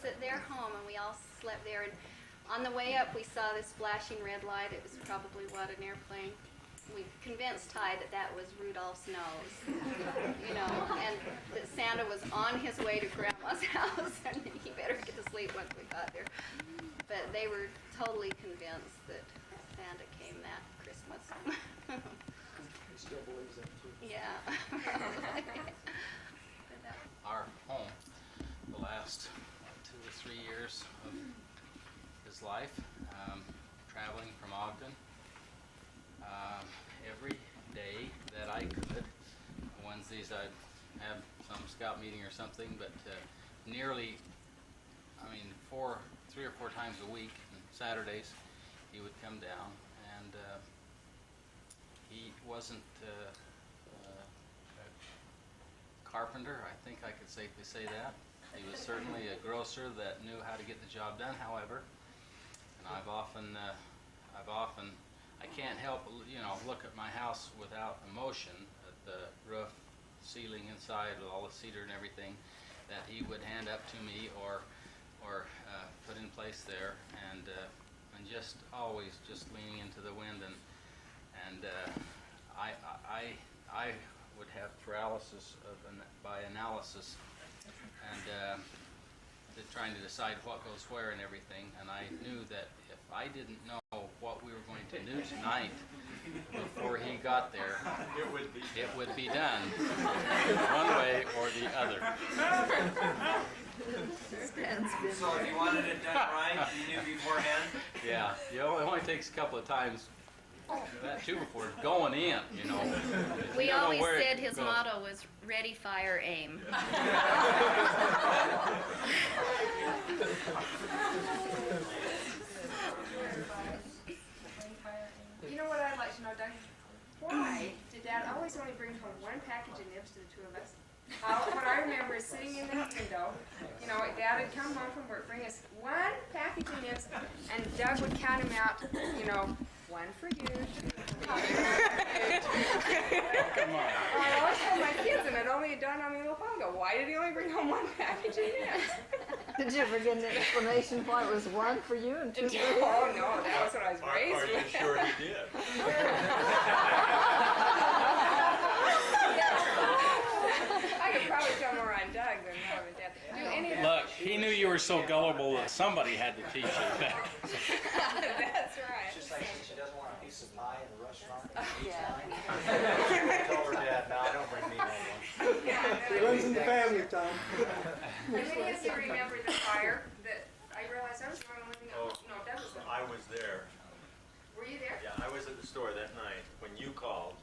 was at their home, and we all slept there. And on the way up, we saw this flashing red light. It was probably, what, an airplane? We convinced Ty that that was Rudolph's nose, you know, and that Santa was on his way to Grandma's house, and he better get to sleep once we got there. But they were totally convinced that Santa came that Christmas. He still believes that too. Yeah. Our home, the last 2 or 3 years of his life, traveling from Ogden. Every day that I could. Wednesdays I'd have some scout meeting or something, but nearly, 3 or 4 times a week, and Saturdays, he would come down, and he wasn't a carpenter, I think I could safely say that. He was certainly a grocer that knew how to get the job done, however, and I've often I can't help, look at my house without emotion at the roof, ceiling inside, all the cedar and everything that he would hand up to me or put in place there, and just always just leaning into the wind, and I would have paralysis by analysis, and trying to decide what goes where and everything, and I knew that if I didn't know what we were going to do tonight before he got there, it would be done one way or the other. So if you wanted it done right, you knew beforehand? Yeah, it only takes a couple of times, that too, before going in, you know. We always said his motto was ready, fire, aim. You know what I'd like to know, Doug? Why did Dad always only bring home one package of nibs to the two of us? What I remember is sitting in that window, Dad would come home from work, bring us one package of nibs, and Doug would count them out, one for you. Come on. I always told my kids, and it only dawned on me a little while ago, why did he only bring home one package of nibs? Did you ever get an explanation why it was one for you and two for him? Oh, no, that was what I was raised with. Are you sure he did? I could probably tell more on Doug than more on Dad. Do any of Look, he knew you were so gullible that somebody had to teach you that. That's right. It's just like she doesn't want a piece of pie in the restaurant. Yeah. I told her, Dad, no, don't bring me that one. It runs in the family, Tom. And many of you remember the fire that I realized I was the only one living Oh. No, Doug was there. I was there. Were you there? Yeah, I was at the store that night when you called,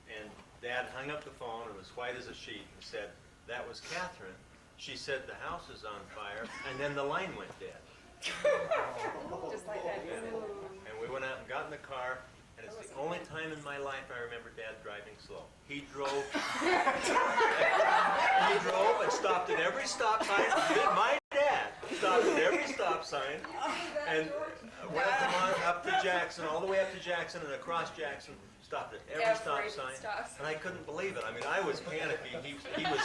and Dad hung up the phone. It was white as a sheet, and said, "That was Catherine. She said the house is on fire," and then the line went dead. Just like that. And we went out and got in the car, and it's the only time in my life I remember Dad driving slow. He drove and stopped at every stop sign. My dad stopped at every stop sign and went up to Jackson, all the way up to Jackson and across Jackson, stopped at every stop sign. And I couldn't believe it. I mean, I was panicky. He was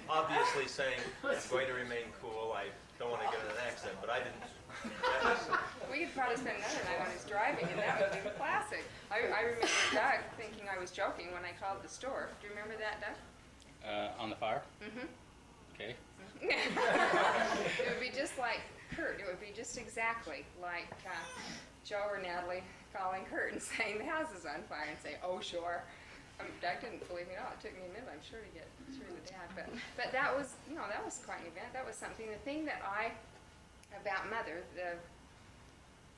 obviously saying, "I'm going to remain cool. I don't want to get in an accident," but I didn't. We could probably spend another night on his driving, and that would be the classic. I remember Doug thinking I was joking when I called the store. Do you remember that, Doug? On the fire? Mm-hmm. Okay. It would be just like Kurt. It would be just exactly like Joe or Natalie calling Kurt and saying the house is on fire, and say, "Oh, sure." Doug didn't believe me at all. It took me a minute, I'm sure, to get through the dad. But that was, that was quite an event. That was something. The thing that about Mother,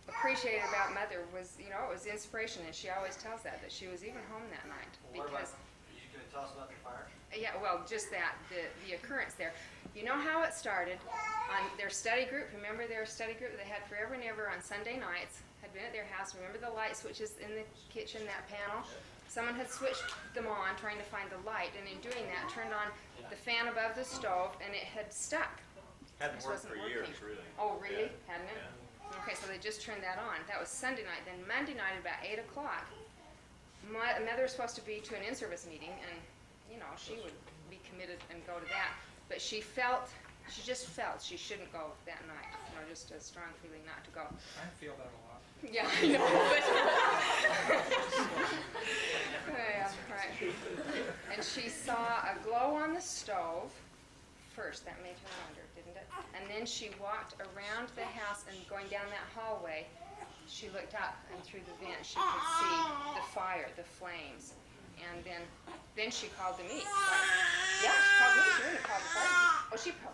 appreciated about Mother was, it was inspiration, and she always tells that she was even home that night. What about, are you going to tell us about the fire? Yeah, well, just that, the occurrence there. You know how it started on their study group? Remember their study group they had forever and ever on Sunday nights, had been at their house. Remember the light switches in the kitchen, that panel? Someone had switched them on, trying to find the light, and in doing that, turned on the fan above the stove, and it had stuck. Hadn't worked for years, really. Oh, really? Yeah. Hadn't it? Yeah. Okay, so they just turned that on. That was Sunday night. Then Monday night at about 8 o'clock, Mother was supposed to be to an in-service meeting, and, she would be committed and go to that. But she felt She just felt she shouldn't go that night. You know, just a strong feeling not to go. I feel that a lot. Yeah, I know. Yeah, right. And she saw a glow on the stove first. That made her wonder, didn't it? And then she walked around the house, and going down that hallway, she looked up, and through the vent she could see the fire, the flames. And then she called to me. Yeah, she called me. She didn't call the fire. Oh,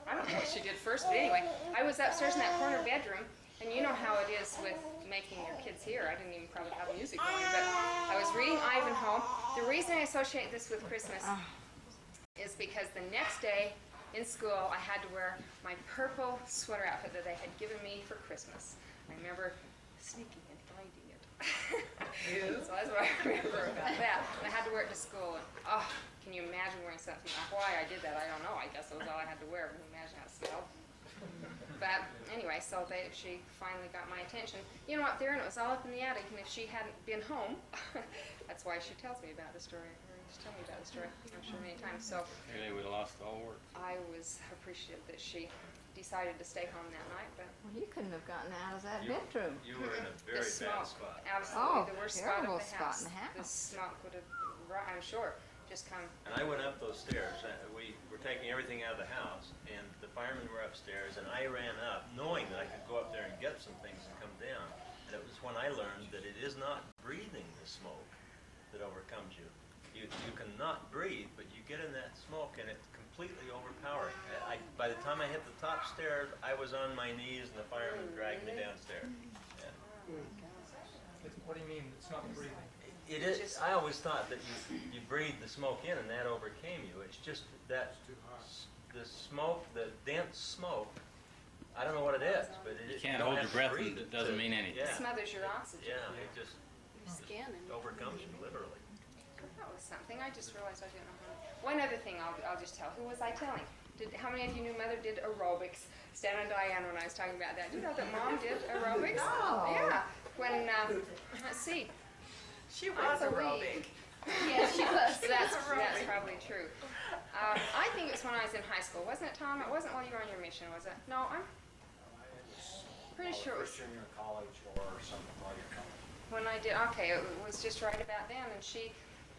I don't know what she did first, but anyway, I was upstairs in that corner bedroom, and you know how it is with making your kids hear. I didn't even probably have music going, but I was reading Ivanhoe. The reason I associate this with Christmas is because the next day in school I had to wear my purple sweater outfit that they had given me for Christmas. I remember sneaking and finding it. So that's what I remember about that. And I had to wear it to school. And, can you imagine wearing something? Why I did that, I don't know. I guess it was all I had to wear. Can you imagine how it smelled? But anyway, so she finally got my attention. You know, up there, and it was all up in the attic, and if she hadn't been home, that's why she tells me about the story. She's told me about the story, I'm sure, many times. So Really, we lost all work. I was appreciative that she decided to stay home that night, but Well, you couldn't have gotten out of that bedroom. You were in a the very smoke, bad spot. absolutely Oh, the worst spot terrible of the spot house. in the house. The smoke would have, I'm sure, just come. And I went up those stairs. We were taking everything out of the house, and the firemen were upstairs, and I ran up, knowing that I could go up there and get some things and come down. And it was when I learned that it is not breathing the smoke that overcomes you. You cannot breathe, but you get in that smoke, and it's completely overpowering. By the time I hit the top stairs, I was on my knees, and the firemen dragged me downstairs. Yeah. What do you mean, it's not breathing? It is. I always thought that you breathe the smoke in and that overcame you. It's just that the smoke, the dense smoke. I don't know what it is, but it. You can't don't hold have your to breath, breathe and it doesn't mean anything. It Yeah, smothers your oxygen. yeah. It just Your skin and overcomes you literally. That was something. I just realized I didn't know how. One other thing I'll just tell. Who was I telling? How many of you knew Mother did aerobics? Stan and Diane, when I was talking about that. Do you know that Mom did aerobics? No. Yeah. When let's see. She was aerobic. yeah, she was. That's probably true. I think it was when I was in high school, wasn't it, Tom? It wasn't while you were on your mission, was it? No, I'm pretty sure it was Junior college or something like that. when I did. Okay, it was just right about then, and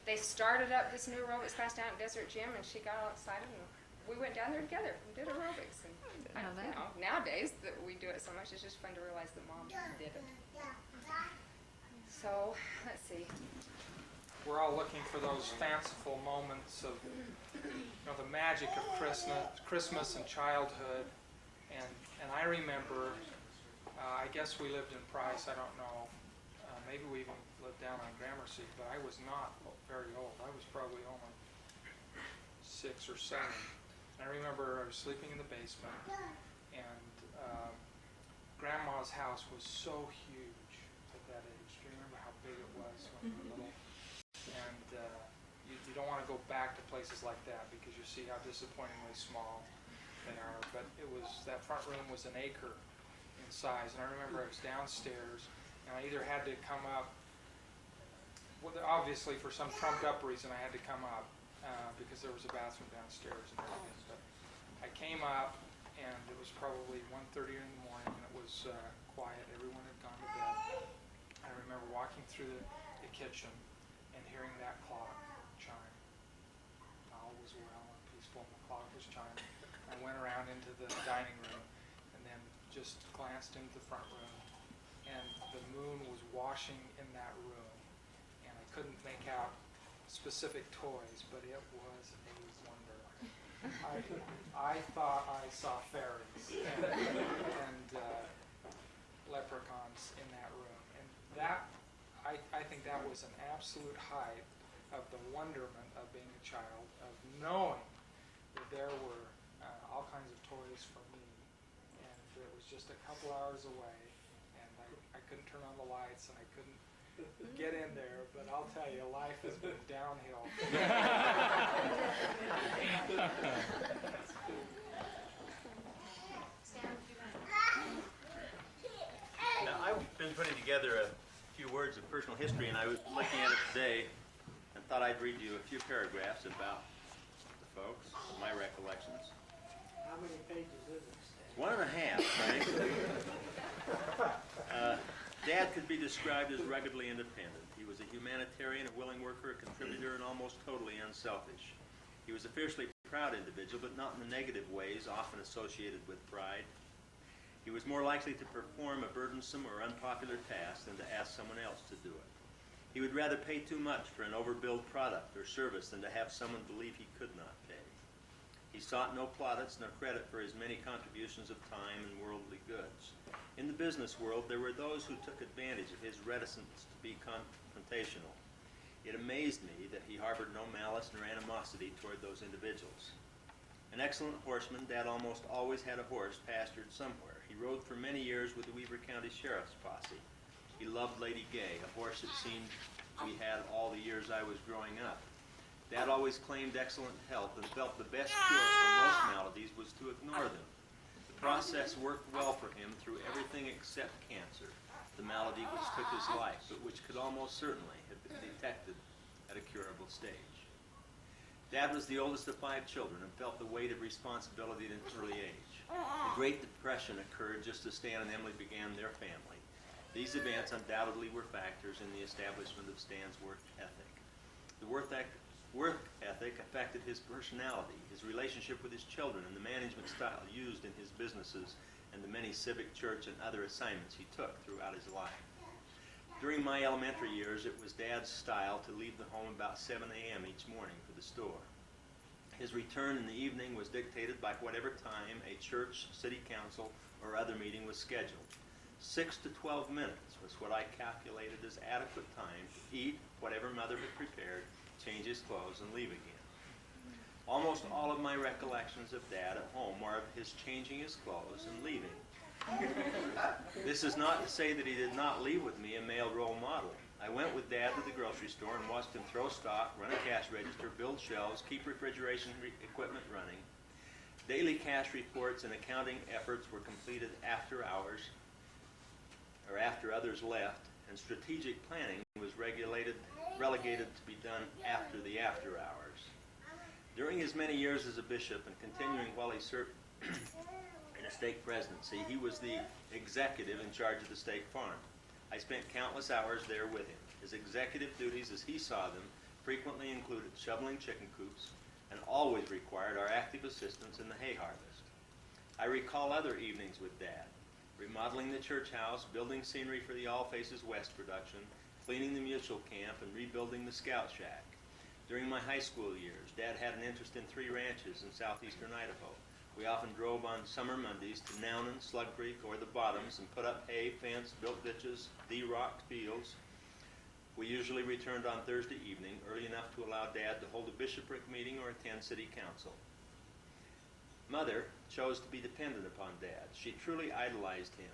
they started up this new aerobics class down at Desert Gym, and she got all excited, and we went down there together and did aerobics. And nowadays that we do it so much, it's just fun to realize that Mom did it. So let's see. We're all looking for those fanciful moments of, the magic of Christmas and childhood. And I remember, I guess we lived in Price, I don't know, maybe we even lived down on Gramercy, but I was not very old. I was probably only 6 or 7. And I remember I was sleeping in the basement, and Grandma's house was so huge at that age. Do you remember how big it was when you were little? And you don't want to go back to places like that because you see how disappointingly small they are. But that front room was an acre in size, and I remember I was downstairs, and I either had to come up, well, obviously for some trumped up reason I had to come up because there was a bathroom downstairs and everything. But I came up, and it was probably 1:30 in the morning, and it was quiet. Everyone had gone to bed. I remember walking through the kitchen and hearing that clock chime. All was well and peaceful, and the clock was chiming. I went around into the dining room and then just glanced into the front room, and the moon was washing in that room, and I couldn't make out specific toys, but it was a wonder. I thought I saw fairies and leprechauns in that room, and that I think that was an absolute height of the wonderment of being a child, of knowing that there were all kinds of toys for me, and it was just a couple hours away, and I couldn't turn on the lights, and I couldn't get in there, but I'll tell you, life has been downhill. Now, I've been putting together a few words of personal history, and I was looking at it today and thought I'd read you a few paragraphs about the folks, my recollections. many pages is it? It's 1.5, Frank. Dad could be described as ruggedly independent. He was a humanitarian, a willing worker, a contributor, and almost totally unselfish. He was a fiercely proud individual, but not in the negative ways often associated with pride. He was more likely to perform a burdensome or unpopular task than to ask someone else to do it. He would rather pay too much for an overbilled product or service than to have someone believe he could not pay. He sought no plaudits nor credit for his many contributions of time and worldly goods. In the business world, there were those who took advantage of his reticence to be confrontational. It amazed me that he harbored no malice nor animosity toward those individuals. An excellent horseman, Dad almost always had a horse pastured somewhere. He rode for many years with the Weaver County Sheriff's Posse. He loved Lady Gay, a horse it seemed we had all the years I was growing up. Dad always claimed excellent health and felt the best cure for most maladies was to ignore them. The process worked well for him through everything except cancer, the malady which took his life, but which could almost certainly have been detected at a curable stage. Dad was the oldest of 5 children and felt the weight of responsibility at an early age. The Great Depression occurred just as Stan and Emily began their family. These events undoubtedly were factors in the establishment of Stan's work ethic. The work ethic affected his personality, his relationship with his children, and the management style used in his businesses and the many civic, church, and other assignments he took throughout his life. During my elementary years, it was Dad's style to leave the home about 7 a.m. each morning for the store. His return in the evening was dictated by whatever time a church, city council, or other meeting was scheduled. 6 to 12 minutes was what I calculated as adequate time to eat whatever Mother had prepared, change his clothes, and leave again. Almost all of my recollections of Dad at home are of his changing his clothes and leaving. This is not to say that he did not leave with me a male role model. I went with Dad to the grocery store and watched him throw stock, run a cash register, build shelves, keep refrigeration equipment running. Daily cash reports and accounting efforts were completed after hours or after others left, and strategic planning was relegated to be done after the after hours. During his many years as a bishop and continuing while he served in a stake presidency, he was the executive in charge of the stake farm. I spent countless hours there with him. His executive duties, as he saw them, frequently included shoveling chicken coops and always required our active assistance in the hay harvest. I recall other evenings with Dad, remodeling the church house, building scenery for the All Faces West production, cleaning the mutual camp, and rebuilding the scout shack. During my high school years, Dad had an interest in 3 ranches in southeastern Idaho. We often drove on summer Mondays to Nownan, Slug Creek, or the Bottoms and put up hay, fence, built ditches, de-rocked fields. We usually returned on Thursday evening, early enough to allow Dad to hold a bishopric meeting or attend city council. Mother chose to be dependent upon Dad. She truly idolized him.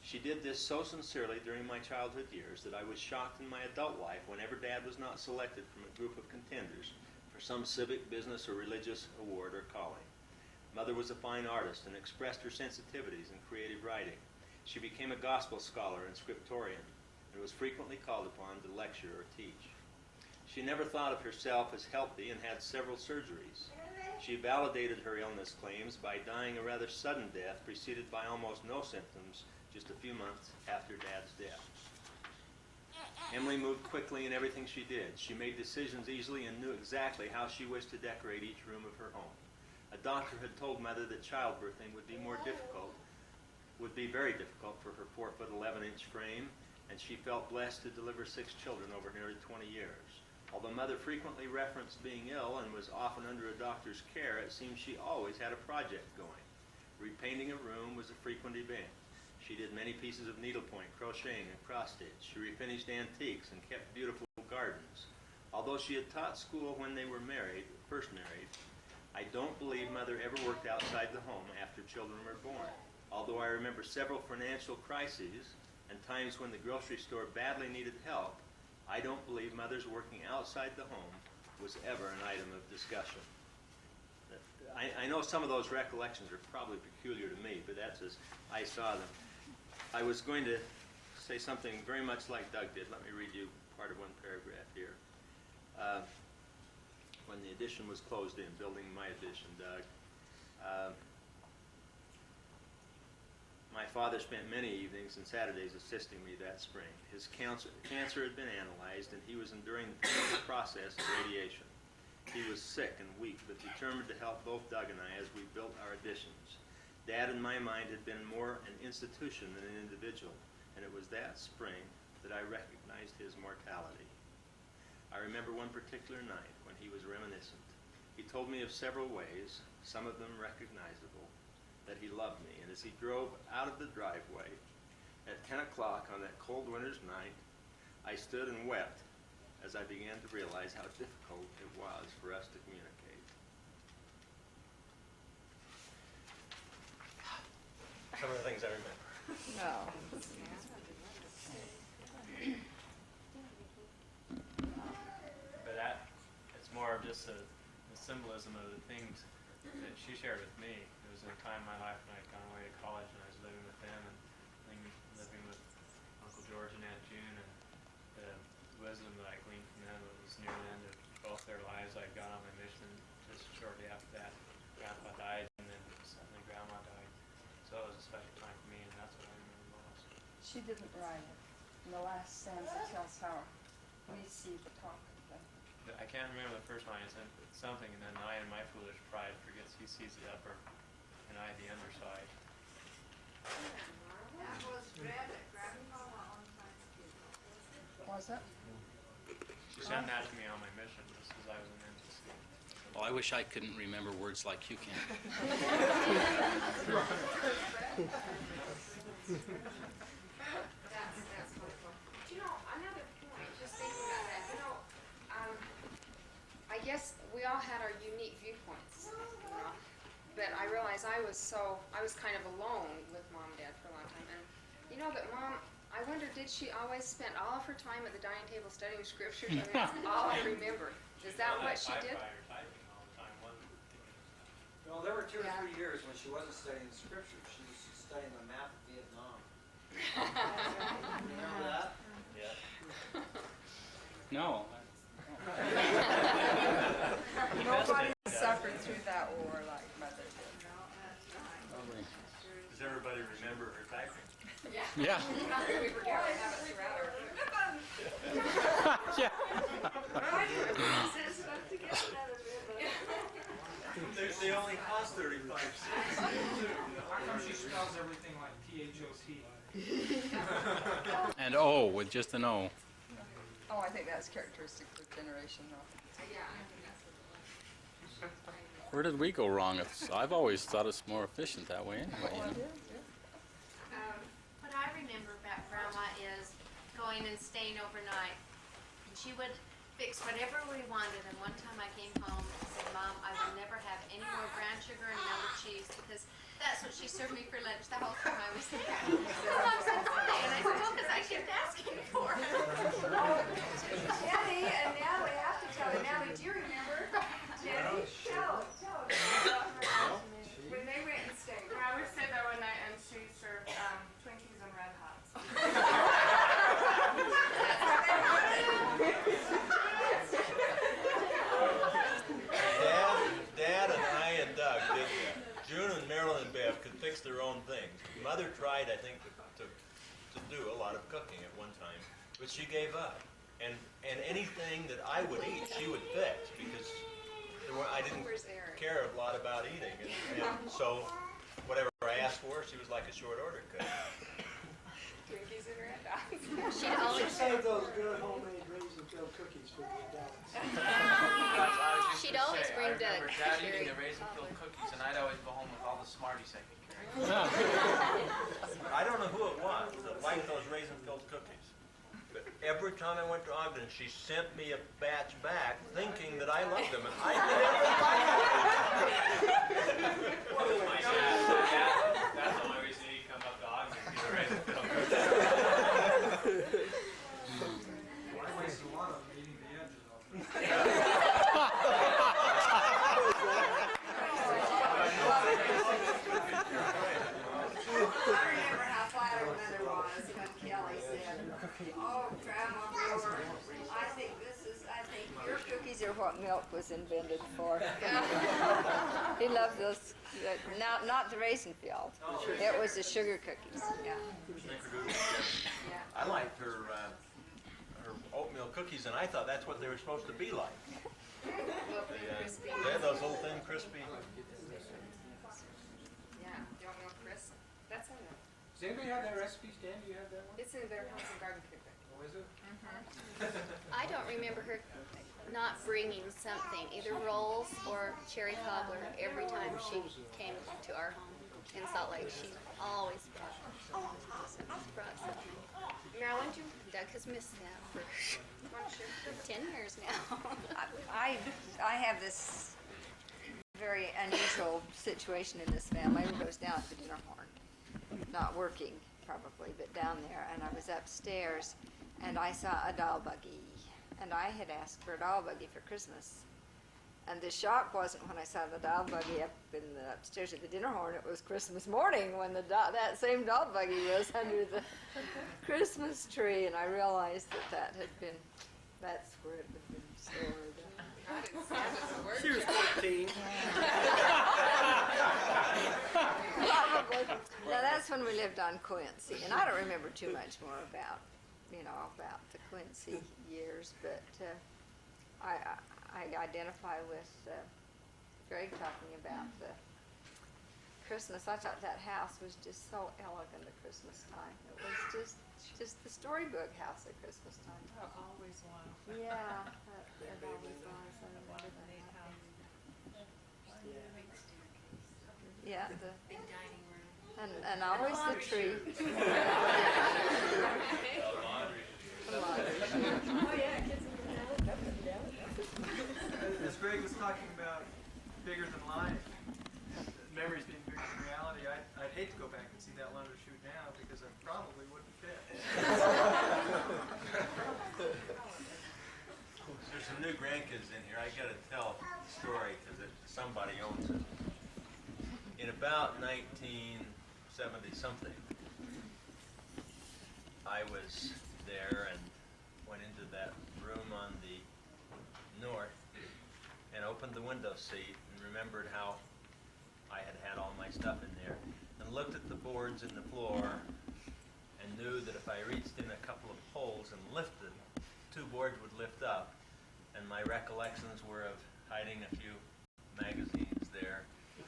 She did this so sincerely during my childhood years that I was shocked in my adult life whenever Dad was not selected from a group of contenders for some civic, business, or religious award or calling. Mother was a fine artist and expressed her sensitivities in creative writing. She became a gospel scholar and scriptorian and was frequently called upon to lecture or teach. She never thought of herself as healthy and had several surgeries. She validated her illness claims by dying a rather sudden death preceded by almost no symptoms just a few months after Dad's death. Emily moved quickly in everything she did. She made decisions easily and knew exactly how she wished to decorate each room of her home. A doctor had told Mother that childbirthing would be very difficult for her 4'11" frame, and she felt blessed to deliver 6 children over nearly 20 years. Although Mother frequently referenced being ill and was often under a doctor's care, it seems she always had a project going. Repainting a room was a frequent event. She did many pieces of needlepoint, crocheting, and cross-stitch. She refinished antiques and kept beautiful gardens. Although she had taught school when they were first married, I don't believe Mother ever worked outside the home after children were born. Although I remember several financial crises and times when the grocery store badly needed help, I don't believe Mother's working outside the home was ever an item of discussion. I know some of those recollections are probably peculiar to me, but that's as I saw them. I was going to say something very much like Doug did. Let me read you part of one paragraph here. When the addition was closed in, building my addition, Doug. father spent many evenings and Saturdays assisting me that spring. His cancer had been analyzed, and he was enduring the painful process of radiation. He was sick and weak, but determined to help both Doug and I as we built our additions. Dad, in my mind, had been more an institution than an individual, and it was that spring that I recognized his mortality. I remember one particular night when he was reminiscent. He told me of several ways, some of them recognizable, that he loved me, and as he drove out of the driveway at 10 o'clock on that cold winter's night, I stood and wept as I began to realize how difficult it was for us to communicate. Some of the things I remember. No. But it's more of just the symbolism of the things that she shared with me. It was a time in my life when I'd gone away to college and I was living with them and living with Uncle George and Aunt June, and the wisdom that I gleaned from them. It was near the end of both their lives. I got on my mission just shortly after that. Grandpa died, and then suddenly Grandma died. So it was a special time for me, and that's what I remember most. She didn't write it. In the last stanza tells how we see the talk of them. I can't remember the first line. It said something, and then I, in my foolish pride, forgets he sees the upper, and I the underside. That was read at Grandpa Valentine's funeral. Was it? She sent that to me on my mission just as I was in NCC. Well, I wish I couldn't remember words like you can. That's wonderful. You know, another point, just thinking about that, I guess we all had our unique viewpoints, but I realized I was kind of alone with Mom and Dad for a long time, and but Mom, I wonder, did she always spend all of her time at the dining table studying scriptures? I mean, that's all I remember. Is that what she did? Typing all the time. Well, there were 2 or 3 years when she wasn't studying the scriptures. She was studying the map of Vietnam. Remember that? Yeah. No. Nobody suffered through that war like Mother did. Does everybody remember her typing? Yeah. We forget we have it throughout our Yeah. They only cost 35 cents. How come she spells everything like T-H-O-T? And O with just an O. Oh, I think that's characteristic of generation, though. Yeah, I think that's what it was. Where did we go wrong? I've always thought it's more efficient that way anyway. What I remember about Grandma is going and staying overnight. And she would fix whatever we wanted. And one time I came home and said, Mom, I will never have any more brown sugar and melted cheese because that's what she served me for lunch the whole time I was there. So Mom said, why? And I said, well, because I kept asking for it. Jenny and Natalie, I have to tell you, Natalie, do you remember? Jenny, tell when they went and stayed. I would stay there one night and she served Twinkies and Red Hots. Dad and I and Doug did that. June and Marilyn and Bev could fix their own things. Mother tried, I think, to do a lot of cooking at one time, but she gave up. And anything that I would eat, she would fix because I didn't care a lot about eating. And so whatever I asked for, she was like a short order cook. Twinkies and Red Hots. She'd always Save those good homemade raisin-filled cookies for the adults. She'd always bring Doug. I remember Dad eating the raisin-filled cookies, and I'd always go home with all the Smarties I could carry. I don't know who it was that liked those raisin-filled cookies. But every time I went to Ogden, she sent me a batch back thinking that I loved them. And I never liked them. That's the only reason he'd come up to Ogden to get a raisin-filled cookie. I wasted a lot of them eating the edges of it. I remember how flattered Mother was when Kelly said, oh, Grandma Brewer, I think your cookies are what milk was invented for. He loved those, not the raisin field. It was the sugar cookies, yeah. I liked her oatmeal cookies, and I thought that's what they were supposed to be like. They had those little thin, crispy. Yeah, the oatmeal crisp. That's in there. Does anybody have that recipe, Stan? Do you have that one? It's in their house and garden cookbook. Oh, is it? I don't remember her not bringing something, either rolls or cherry cobbler, every time she came to our home in Salt Lake. She always brought something. Marilyn, do you Doug has missed that for want to share? 10 years now. I have this very unusual situation in this family. I was down at the dinner horn, not working probably, but down there, and I was upstairs, and I saw a doll buggy, and I had asked for a doll buggy for Christmas. And the shock wasn't when I saw the doll buggy up in the upstairs at the dinner horn. It was Christmas morning when that same doll buggy was under the Christmas tree, and I realized that's where it had been stored. I didn't see it as a word. She was 14. Probably. Now that's when we lived on Quincy, and I don't remember too much more about the Quincy years, but I identify with Greg talking about the Christmas. I thought that house was just so elegant at Christmas time. It was just the storybook house at Christmas time. Oh, always was. Yeah, it always was. I remember that. Yeah, the Big dining room. and always the tree. Oh, yeah, kids in the up and down. As Greg was talking about bigger than life, memories being bigger than reality, I'd hate to go back and see that London shoot now because I probably wouldn't fit. There's some new grandkids in here. I got to tell the story because somebody owns it. In about 1970 something, I was there and went into that room on the north and opened the window seat and remembered how I had all my stuff in there and looked at the boards in the floor and knew that if I reached in a couple of holes and lifted, 2 boards would lift up, and my recollections were of hiding a few magazines there,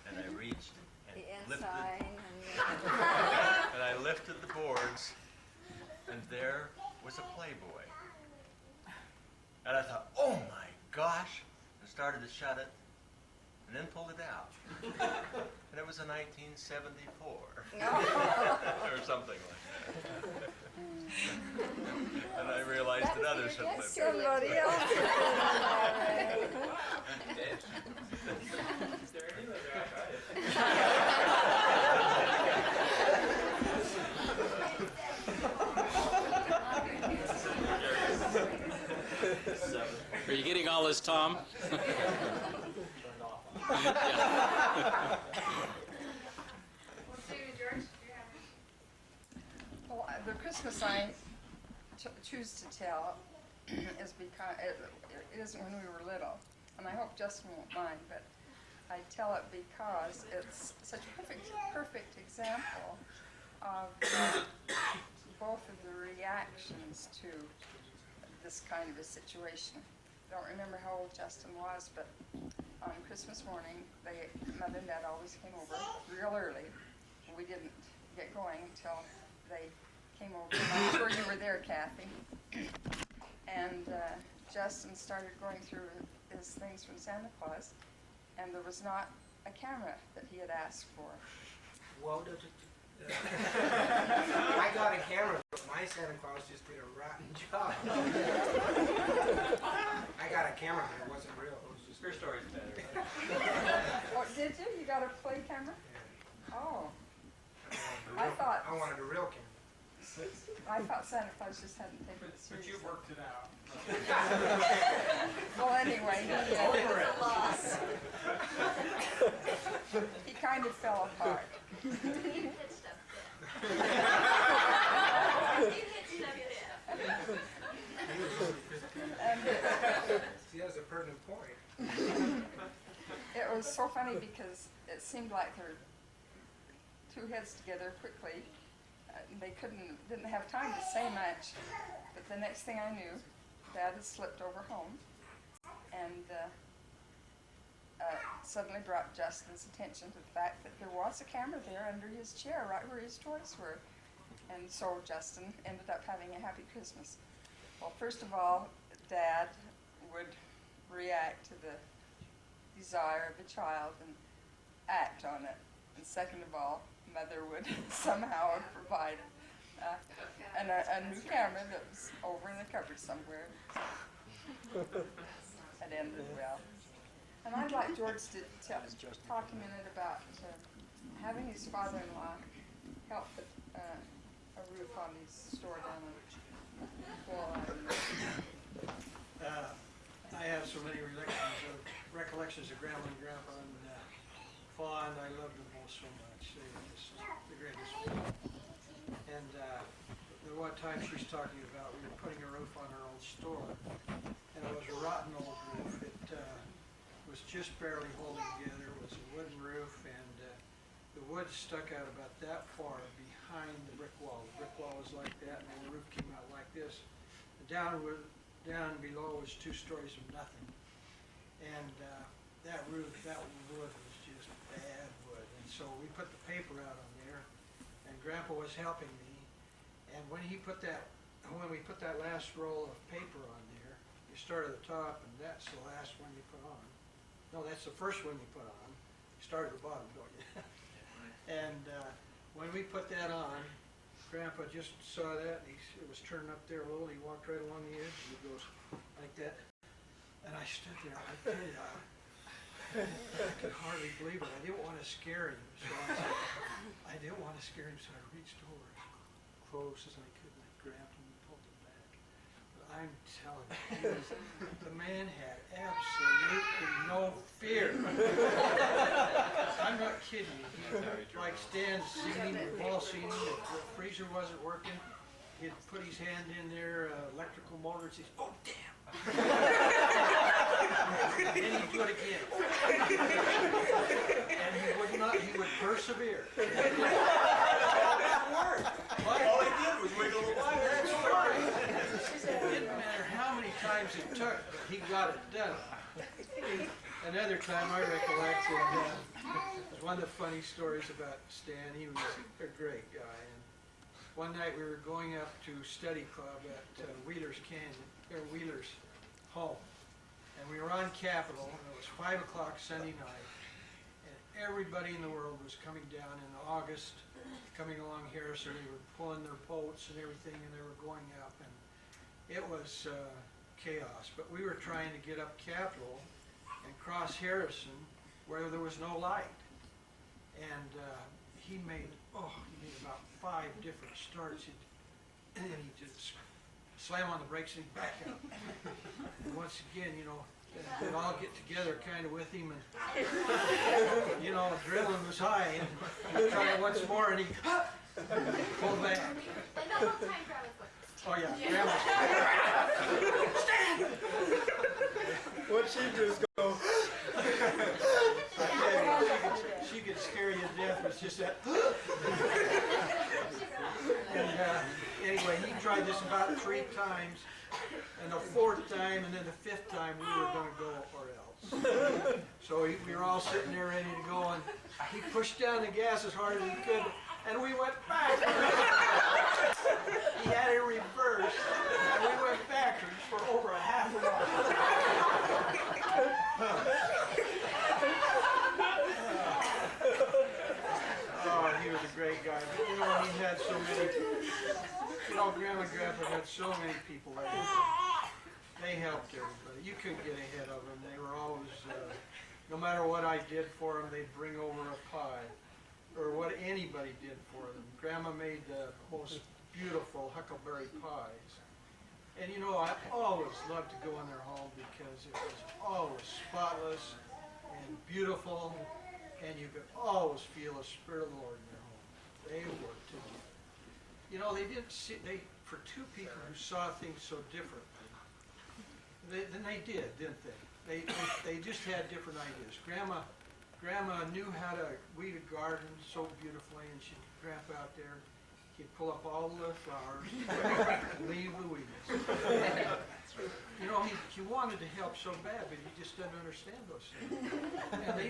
and I reached and The lifted ensign and I lifted the boards, and there was a Playboy. And I thought, oh my gosh, and started to shut it, and then pulled it out. And it was a 1974, or something like that. And I realized that others had lived there. Somebody else had been on that. Is there any other Are you getting all this, Tom? Well, the Christmas I choose to tell is because it isn't when we were little, and I hope Justin won't mind, but I tell it because it's such a perfect example of both of the reactions to this kind of a situation. I don't remember how old Justin was, but on Christmas morning, Mother and Dad always came over real early. We didn't get going until they came over. I'm sure you were there, Kathy. And Justin started going through his things from Santa Claus, and there was not a camera that he had asked for. Whoa, I got a camera, but my Santa Claus just did a rotten job. I got a camera, but it wasn't real. It was just Your story's better. Oh, did you? You got a play camera? Oh. I wanted a real camera. I thought Santa Claus just hadn't taken it But seriously. you worked it out. Well, anyway, he kind of fell apart. You hit stuff And See, that's a pertinent point. funny because it seemed like there were two heads together quickly. They didn't have time to say much. But the next thing I knew, Dad had slipped over home and suddenly brought Justin's attention to the fact that there was a camera there under his chair, right where his toys were. And so Justin ended up having a happy Christmas. Well, first of all, Dad would react to the desire of the child and act on it. And second of all, Mother would somehow have provided a new camera that was over in the cupboard somewhere. It ended well. And I'd like George to talk a minute about having his father-in-law help put a roof on his store down in I have so many recollections of Grandma and Grandpa, and fond. I loved them both so much. They were just the greatest. And the one time she's talking about, we were putting a roof on her old store, and it was a rotten old roof. It was just barely holding together. It was a wooden roof, and the wood stuck out about that far behind the brick wall. The brick wall was like that, and then the roof came out like this. Down below was 2 stories of nothing. And that roof, that wood was just bad wood. And so we put the paper out on there, and Grandpa was helping me. And when we put that last roll of paper on there, you start at the top, and that's the last one you put on. No, that's the first one you put on. You start at the bottom, don't you? And when we put that on, Grandpa just saw that, and it was turning up there a little. He walked right along the edge, and he goes like that. And I stood there, I tell you, I could hardly believe it. I didn't want to scare him, so I didn't want to scare him, so I reached over as close as I could, and I grabbed him and pulled him back. But I'm telling you, the man had absolutely no fear. I'm not kidding you. Like Stan's seen him, we've all seen him. If the freezer wasn't working, he'd put his hand in there, electrical motor, and say, "Oh, damn." And then he'd do it again. And he would persevere. It worked. All he did was wiggle the wire. That's right. It didn't matter how many times it took, but he got it done. Another time I recollect one of the funny stories about Stan. He was a great guy. And one night we were going up to study club at Wheeler's home. And we were on Capitol, and it was 5 o'clock Sunday night. And everybody in the world was coming down in August, coming along Harrison. They were pulling their boats and everything, and they were going up. And it was chaos. But we were trying to get up Capitol and cross Harrison where there was no light. And he made about 5 different starts. And then he just slam on the brakes and he'd back up. And once again, we'd all get together kind of with him, and adrenaline was high. And he'd try it once more, and he'd pull back. And the whole time Grandma's going, Oh yeah, Grandma's Stand! What she just go? She could scare you to death with just that. And anyway, he tried this about 3 times, and the 4th time, and then the 5th time, we were going to go or else. So we were all sitting there ready to go, and he pushed down the gas as hard as he could, and we went back. He had it reversed, and we went backwards for over a half a mile. Oh, he was a great guy. But, he had so many. Grandma and Grandpa had so many people there. They helped everybody. You couldn't get ahead of them. They were always, no matter what I did for them, they'd bring over a pie, or what anybody did for them. Grandma made the most beautiful huckleberry pies. And I always loved to go in their home because it was always spotless and beautiful, and you could always feel the Spirit of the Lord in their home. They worked together. They didn't see, for 2 people who saw things so differently, then they did, didn't they? They just had different ideas. Grandma Grandma knew how to weed a garden so beautifully, and she'd Grandpa out there, he'd pull up all the flowers, and leave the weeds. You know, he wanted to help so bad, but he just didn't understand those things. And they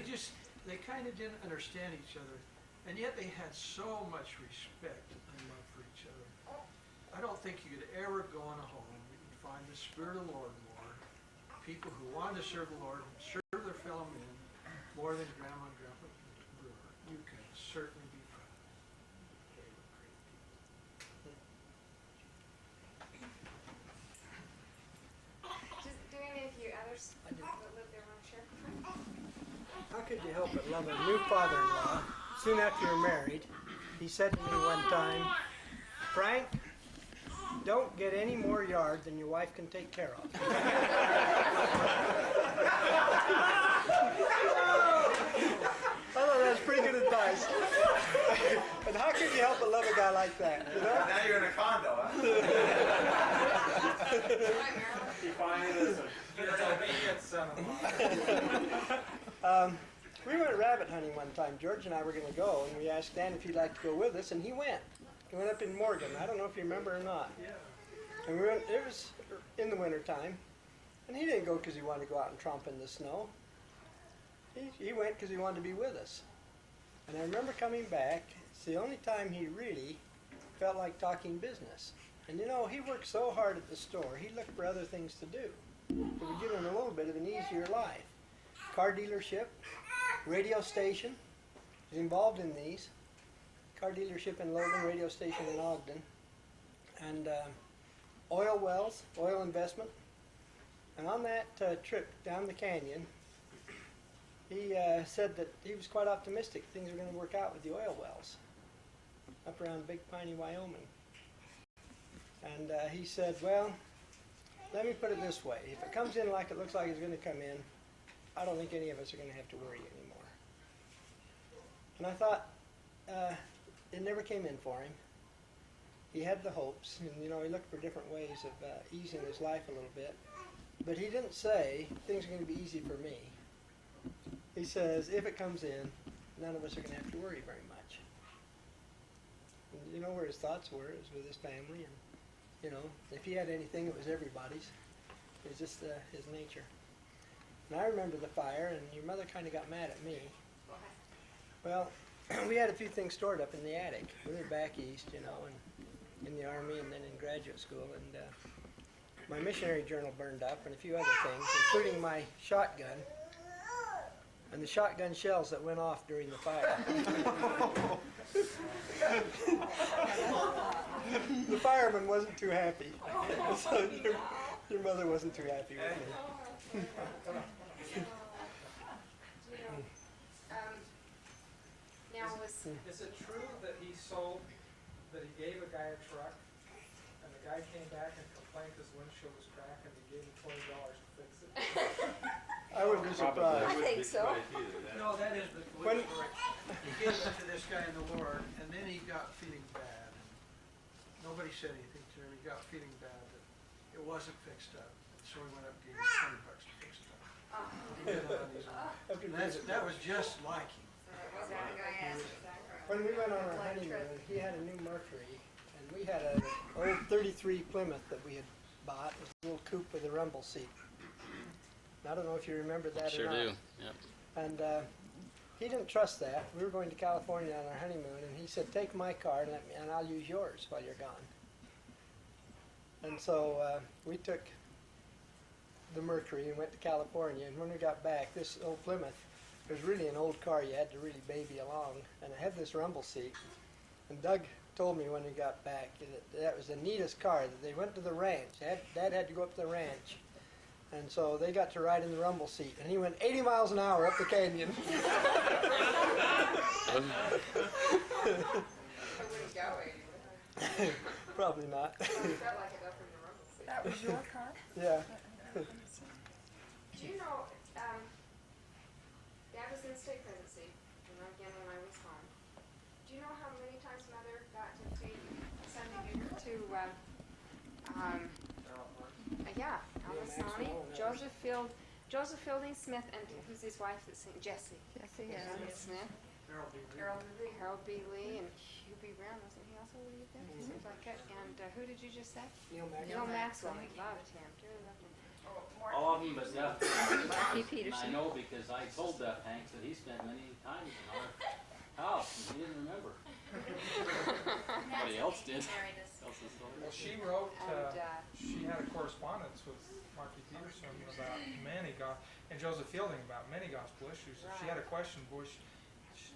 kind of didn't understand each other, and yet they had so much respect and love for each other. I don't think you could ever go in a home that you'd find the Spirit of the Lord more, people who wanted to serve the Lord and serve their fellow men more than Grandma and Grandpa Brewer. You can certainly be proud. They were great people. Do any of you others that live there want to share? How could you help but love a new father-in-law? Soon after you're married, he said to me one time, Frank, don't get any more yard than your wife can take care of. I thought that was pretty good advice. And how could you help but love a guy like that? You know? Now you're in a condo, huh? You find it as a disobedient son-in-law. We went rabbit hunting one time. George and I were going to go, and we asked Dan if he'd like to go with us, and he went. He went up in Morgan. I don't know if you remember or not. Yeah. And we went, it was in the winter time, and he didn't go because he wanted to go out and tromp in the snow. He went because he wanted to be with us. And I remember coming back. It's the only time he really felt like talking business. And you know, he worked so hard at the store, he looked for other things to do. It would give him a little bit of an easier life. Car dealership, radio station, he's involved in these. Car dealership in Logan, radio station in Ogden. And oil wells, oil investment. And on that trip down the canyon, he said that he was quite optimistic things were going to work out with the oil wells up around Big Piney, Wyoming. And he said, well, let me put it this way. If it comes in like it looks like it's going to come in, I don't think any of us are going to have to worry anymore. And I thought, it never came in for him. He had the hopes, and you know, he looked for different ways of easing his life a little bit. But he didn't say, things are going to be easy for me. He says, if it comes in, none of us are going to have to worry very much. And you know where his thoughts were? It was with his family, and you know, if he had anything, it was everybody's. It was just his nature. And I remember the fire, and your mother kind of got mad at me. Well, we had a few things stored up in the attic. We were back east, you know, and in the Army and then in graduate school. And my missionary journal burned up and a few other things, including my shotgun and the shotgun shells that went off during the fire. The fireman wasn't too happy. So your mother wasn't too happy with me. Now Is it true that he gave a guy a truck, and the guy came back and complained his windshield was cracked, and he gave him $20 to fix it? I wouldn't be surprised. I think so. No, that is the story. He gave it to this guy in the Lord, and then he got feeling bad. And nobody said anything to him. He got feeling bad that it wasn't fixed up. So he went up and gave him $20 to fix it up. He did it on his own. That was just like him. When we went on our honeymoon, he had a new Mercury, and we had an old 33 Plymouth that we had bought. It was a little coupe with a rumble seat. I don't know if you remember that Sure or not. do, yep. And he didn't trust that. We were going to California on our honeymoon, and he said, take my car and I'll use yours while you're gone. And so we took the Mercury and went to California, and when we got back, this old Plymouth was really an old car. You had to really baby along, and it had this rumble seat. And Doug told me when we got back that was the neatest car, that they went to the ranch. Dad had to go up to the ranch. And so they got to ride in the rumble seat, and he went 80 miles an hour up the canyon. Probably not. That was your car? Yeah. Do you know, Dad was in state presidency, and again when I was home. Do you know how many times Mother got to take Sunday to, yeah, Alisani, Joseph Field, Joseph Fielding Smith, and who's his wife that's singing? Jessie. Jessie, yeah. Smith. Harold B. Lee and Hugh B. Brown, wasn't he also lead there? Seems like it. And who did you just say? Neil Neil Maxwell. Maxwell. He loved him. Really loved him. All of them but Duff. Marky And I Peterson. know because I told Duff Hanks that he spent many times in our house and he didn't remember. Somebody else did. Well, she wrote, And, she had a correspondence with Marky Peterson about many and Joseph Fielding about many gospel issues. If she had a question, boy,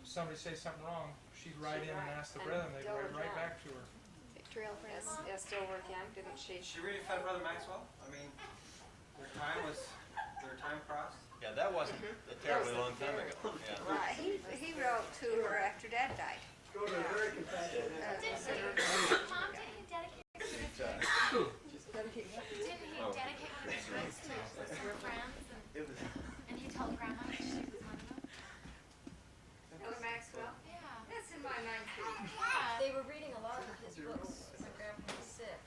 somebody say something wrong, she'd write in and ask the brethren, they'd write right back to her. Victoria Brown. Estelle worked young, didn't she? She really fed Brother Maxwell? I mean, their time crossed? Yeah, that wasn't a terribly long time ago. Yeah. Right, he wrote to her after Dad died. Go to American Fashion. Mom, didn't he dedicate Didn't he dedicate one of his books to some friends? And he told Grandma that she was one of them? Neil Maxwell? Yeah. That's in my mind too. They were reading a lot of his books when Grandpa was sick.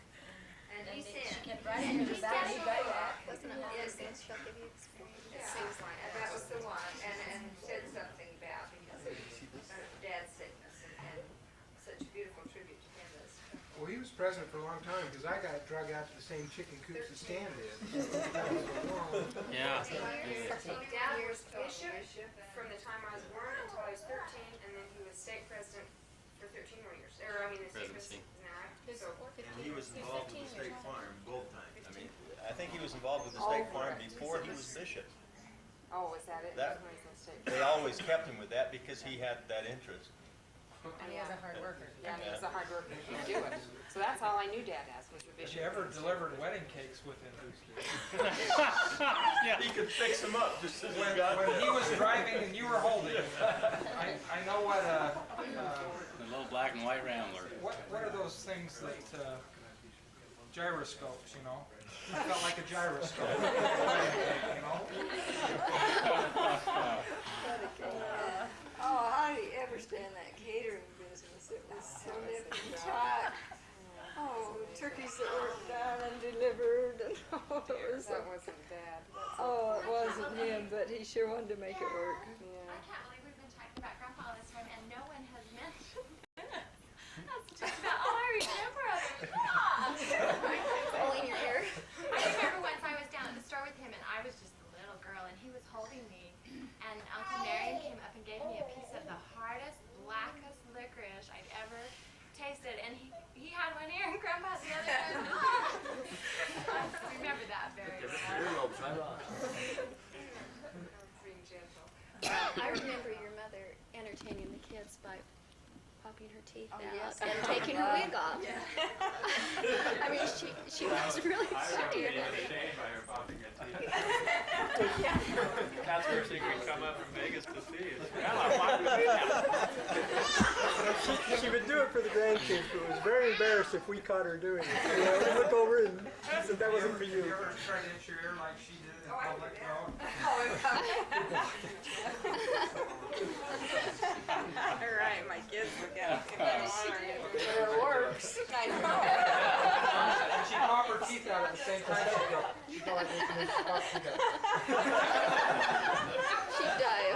And he She said, kept writing him about it. He wrote back. Wasn't it all Yes, the it's- stuff that you experienced? It seems like that was the one, and said something about because of Dad's sickness and such a beautiful tribute to him. Well, he was president for a long time because I got drug out to the same chicken coops as Stan did. Yeah. Dad was bishop from the time I was born until I was 13, and then he was state president for 13 more years. Or, I mean, the state Presidency. president, isn't that right? So, And he was involved with the state farm both times. I mean, I think he was involved with the state farm before he was bishop. oh, was that it? That- When he was in state They always kept him with that because he had that interest. And he was a hard worker. Yeah, and he was a hard worker. He could do it. So that's all I knew Dad as was the Has bishop. she ever delivered wedding cakes with him? He could fix them up just as he When got he there. was driving and you were holding him, I know what The little black and white Rambler. what are those things that gyroscopes, you know? It felt like a gyroscope. You know? Oh, how do you ever stand that catering business? It was so nip and tuck. Oh, turkeys that weren't done and delivered, and oh, it was That wasn't Dad. oh, it wasn't him, but he sure wanted to make it work. Yeah. I can't believe we've been talking about Grandpa all this time and no one has mentioned That's just about all I remember of him. Pulling your hair. I remember once I was down at the store with him and I was just a little girl and he was holding me and Uncle Marion came up and gave me a piece of the hardest, blackest licorice I'd ever tasted and he had one ear and Grandpa had the other ear. I remember that very well. Being gentle. I remember your mother entertaining the kids by popping her teeth out yes. and taking her wig off. I mean, she was really I would funny. be entertained by her popping her teeth. That's where she could come up from Vegas to see us. Well, I popped her teeth out. She would do it for the grandkids, but was very embarrassed if we caught her doing it. You know, we'd look over and said, that wasn't for you. You ever tried to itch your ear like she did in public? No? All right, my kids look at me. It works. I know. And she'd pop her teeth out at the same time. She'd go like this and then she'd pop her teeth out. She'd die.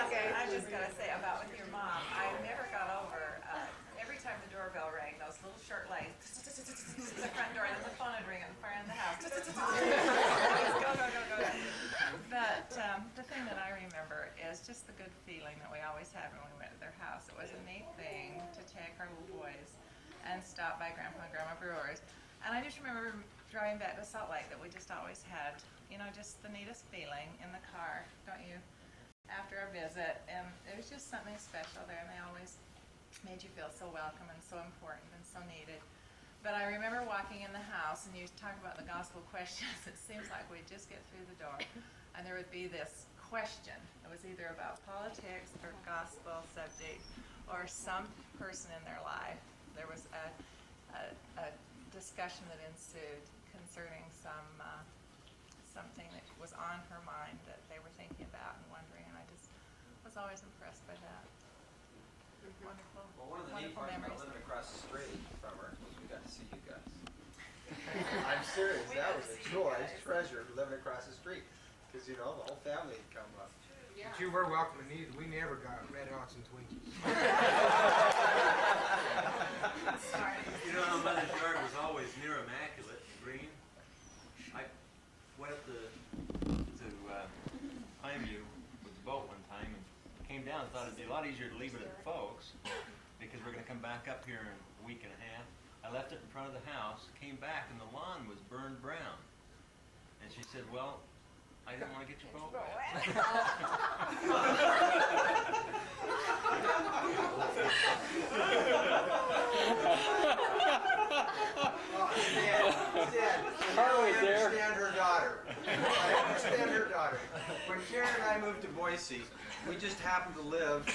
Okay, I just gotta say about with your mom, I never got over, every time the doorbell rang, those little short legs, the front door, and then the phone would ring at the far end of the house. Go, go, go, go. But the thing that I remember is just the good feeling that we always had when we went to their house. It was a neat thing to take our little boys and stop by Grandpa and Grandma Brewer's. And I just remember driving back to Salt Lake that we just always had, you know, just the neatest feeling in the car, don't you? After our visit, and it was just something special there, and they always made you feel so welcome and so important and so needed. But I remember walking in the house, and you talk about the gospel questions. It seems like we'd just get through the door, and there would be this question. It was either about politics or gospel subject, or some person in their life. There was a discussion that ensued concerning something that was on her mind that they were thinking about and wondering, and I just was always impressed by that. Wonderful, Well, one of the neat wonderful parts about memories. living across the street from her was we got to see you guys. I've serious. That was a joy, treasure living across the street. Because, you know, the whole family had come up. But you were welcome to these. We never got Red Hots and Twinkies. You know how Mother's yard was always near immaculate and green? I went up to Pineview with the boat one time and came down and thought it'd be a lot easier to leave it at the folks because we're going to come back up here in a week and a half. I left it in front of the house, came back, and the lawn was burned brown. And she said, well, I didn't want to get your boat wet. I understand her daughter. I understand her daughter. When Karen and I moved to Boise, we just happened to live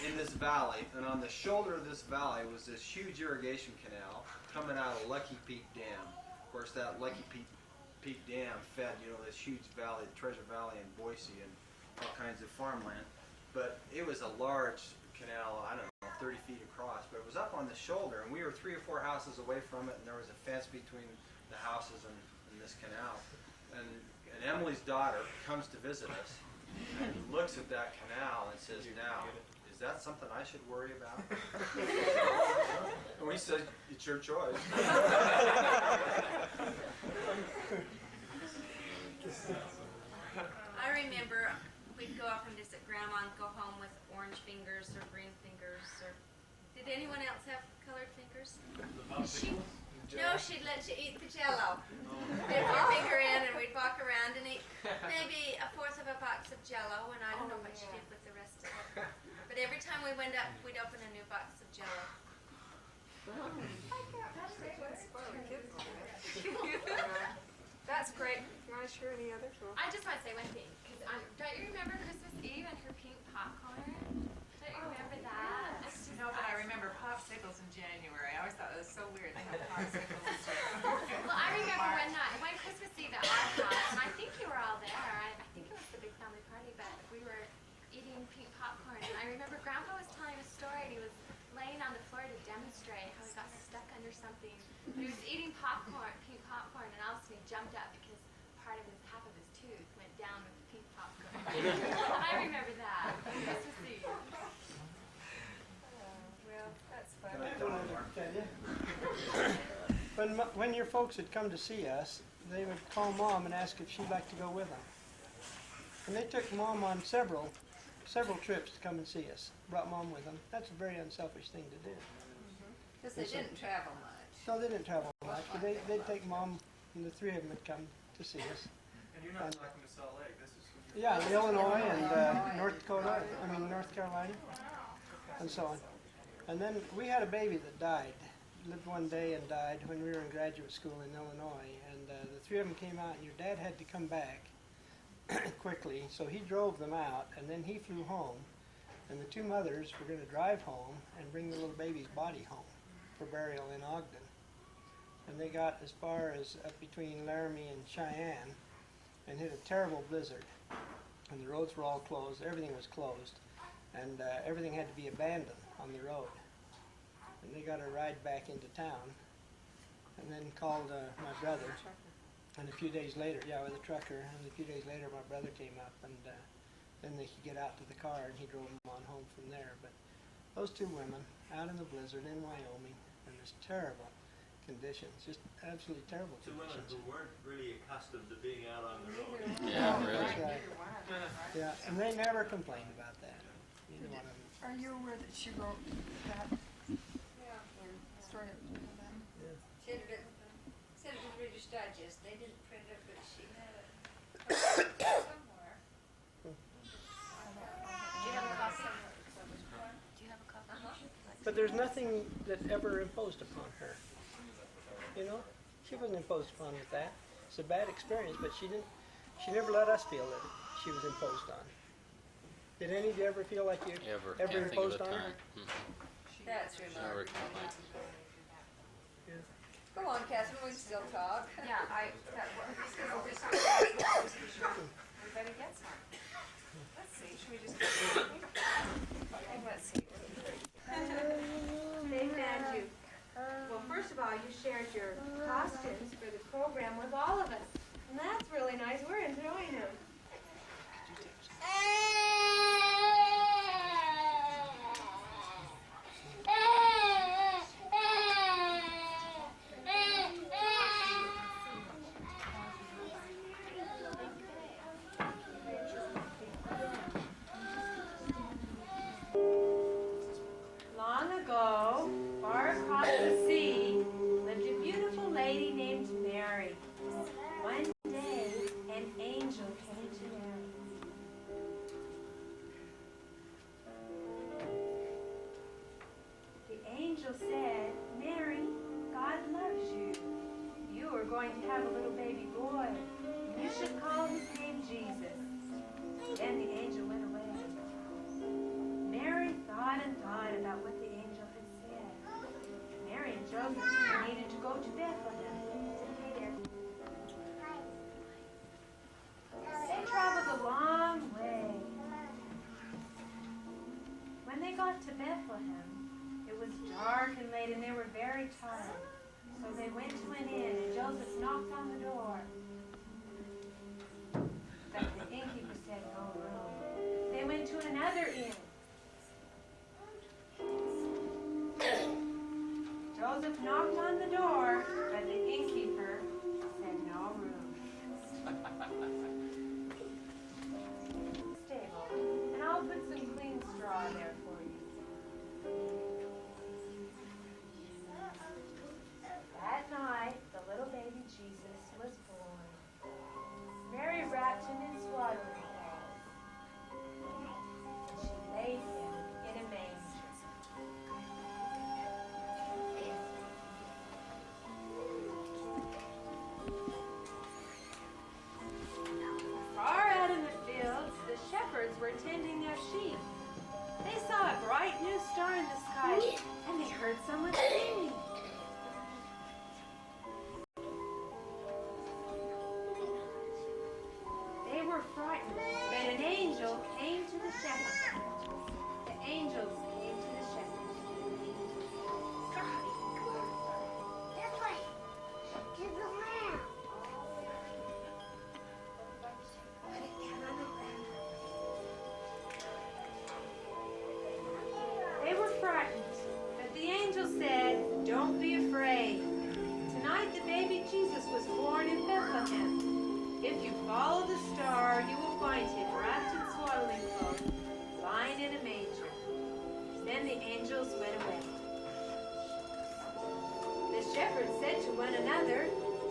in this valley, and on the shoulder of this valley was this huge irrigation canal coming out of Lucky Peak Dam. Of course, that Lucky Peak Dam fed, you know, this huge valley, the Treasure Valley in Boise, and all kinds of farmland. But it was a large canal, I don't know, 30 feet across, but it was up on the shoulder, and we were 3 or 4 houses away from it, and there was a fence between the houses and this canal. And Emily's daughter comes to visit us and looks at that canal and says, now, is that something I should worry about? And we said, it's your choice. I remember we'd go up and visit Grandma and go home with orange fingers or green fingers. Or did anyone else have colored fingers? No, she'd let you eat the Jell-O. Dip your finger in, and we'd walk around and eat maybe a fourth of a box of Jell-O, and I don't know what she did with the rest of it. But every time we went up, we'd open a new box of Jell-O. That's great. If you want to share any other tools. I just want to say one thing, because don't you remember Christmas Eve and her pink popcorn? Don't you remember that? No, but I remember popsicles in January. I always thought it was so weird they have popsicles. Well, I remember one Christmas Eve at our house, and I think you were all there. I think it was the big family party, but we were eating pink popcorn. And I remember Grandpa was telling a story, and he was laying on the floor to demonstrate how he got stuck under something. He was eating popcorn, pink popcorn, and all of a sudden he jumped up because half of his tooth went down with the pink popcorn. I remember that. Christmas Eve. Well, that's fun. I don't know what to tell you. When your folks would come to see us, they would call Mom and ask if she'd like to go with them. And they took Mom on several trips to come and see us. Brought Mom with them. That's a very unselfish thing to do. Because they didn't travel much. No, they didn't travel much, but they'd take Mom, and the 3 of them would come to see us. And you're not talking to Salt Lake. This is Yeah, Illinois and North Carolina, and so on. And then we had a baby that died, lived one day and died when we were in graduate school in Illinois. And the 3 of them came out, and your dad had to come back quickly, so he drove them out, and then he flew home. And the 2 mothers were going to drive home and bring the little baby's body home for burial in Ogden. And they got as far as up between Laramie and Cheyenne and hit a terrible blizzard. And the roads were all closed, everything was closed, and everything had to be abandoned on the road. And they got a ride back into town, and then called my brother. And a few days later, with a trucker, and a few days later my brother came up, and then they could get out to the car, and he drove them on home from there. But those 2 women out in the blizzard in Wyoming, in this terrible conditions, just absolutely terrible 2 women conditions. who weren't really accustomed to being out on the road. Yeah, really. That's right. Yeah, and they never complained about that. Neither one of them. Are you aware that she wrote that story of that? Sent it to Reader's Digest. They didn't print it, but she had it somewhere. Do you have a copy? Do you have a copy? But there's nothing that ever imposed upon her. You know, she wasn't imposed upon with that. It's a bad experience, but she never let us feel that she was imposed on. Did any of you ever feel like you Ever. ever Can't think of imposed a on her? time. That's Never remarkable. complained. Go on, Catherine, we can still talk. Yeah, everybody gets one. Let's see, should we just let's see. They found you. Well, first of all, you shared your costumes for the program with going to have a little baby boy. You should call his name Jesus. Then the angel went away. Mary thought and thought about what the angel had said. Mary and Joseph needed to go to Bethlehem to pay their. They traveled a long way. When they got to Bethlehem, it was dark and late and they were very tired. So they went to an inn and Joseph knocked on the door. But the innkeeper said no room. They went to another inn. Joseph knocked on the door, but the innkeeper said no room. Stable, and I'll put some clean straw there for you. That night, the little baby Jesus was born. Mary wrapped him in swaddling clothes. She laid him in a manger. Far out in the fields, the shepherds were tending their sheep. They saw a bright new star in the sky, and they heard someone singing. They were frightened, but an angel came to the shepherds. The angels came to the shepherds. They were frightened, but the angel said, "Don't be afraid. Tonight the baby Jesus was born in Bethlehem. If you follow the star, you will find him wrapped in swaddling clothes, lying in a manger." Then the angels went away. The shepherds said to one another,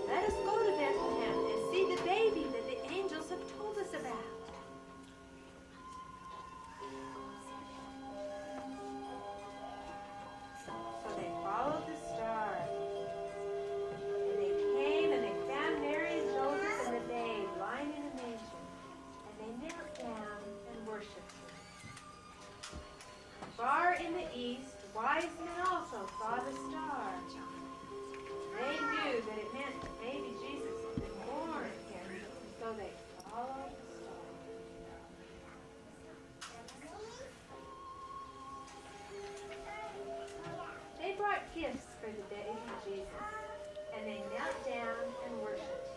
"Let us go to Bethlehem and see the baby that the angels have told us about." So they followed the star. And they came and they found Mary and Joseph and the babe lying in a manger. And they knelt down and worshipped him. Far in the east, wise men also saw the star. They knew that it meant that baby Jesus had been born here. So they followed the star. They brought gifts for the baby Jesus, and they knelt down and worshipped him.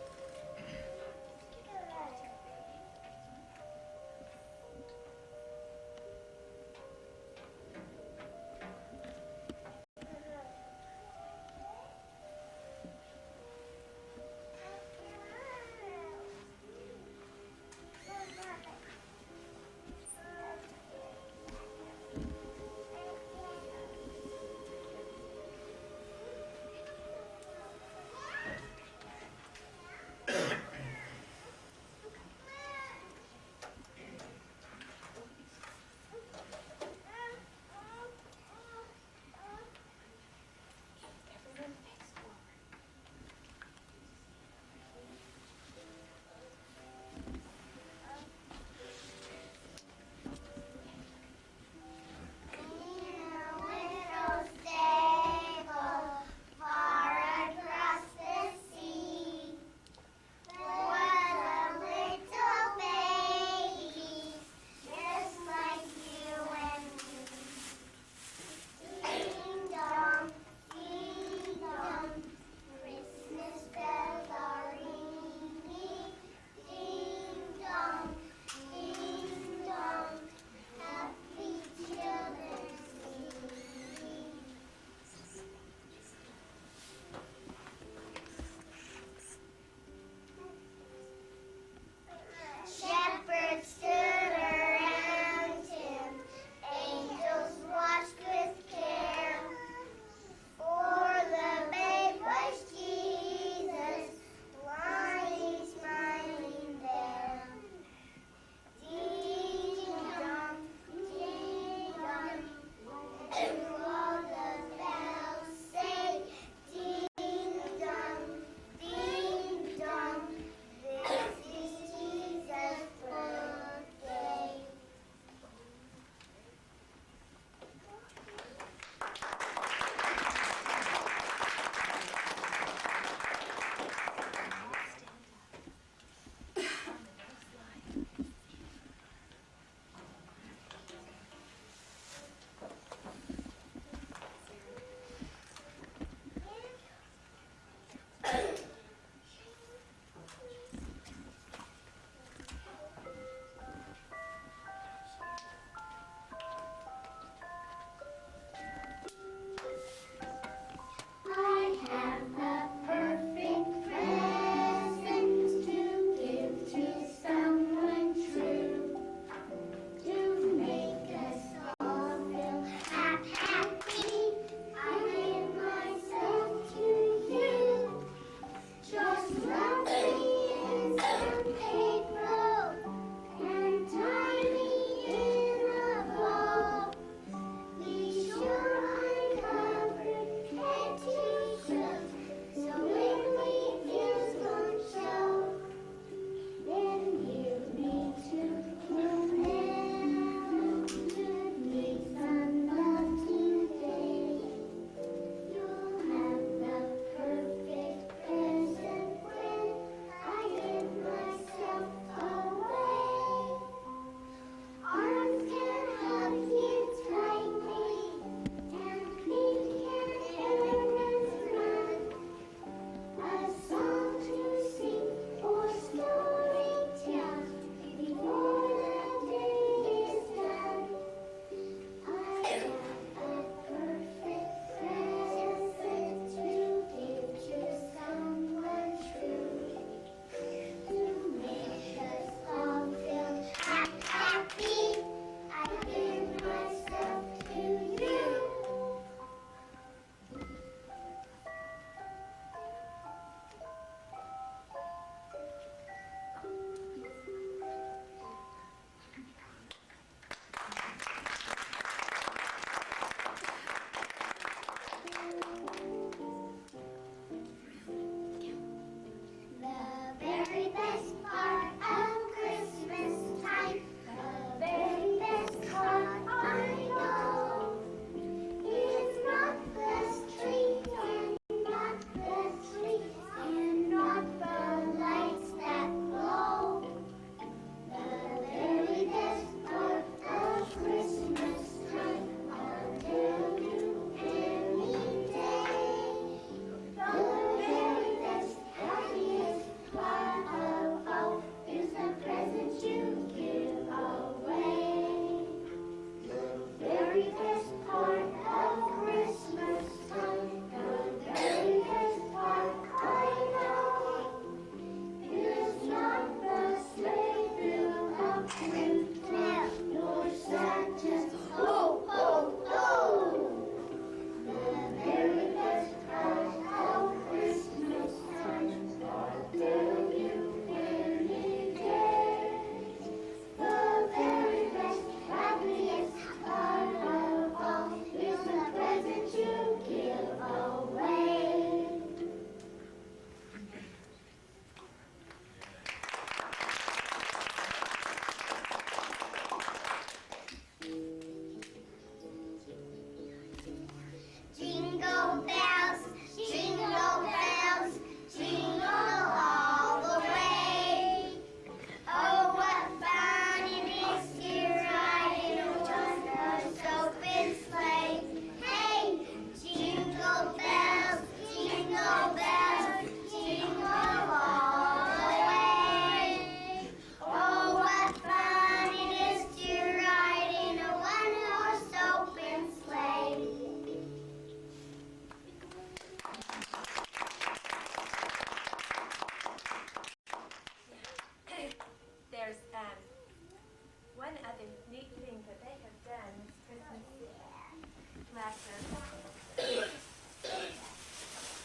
like this.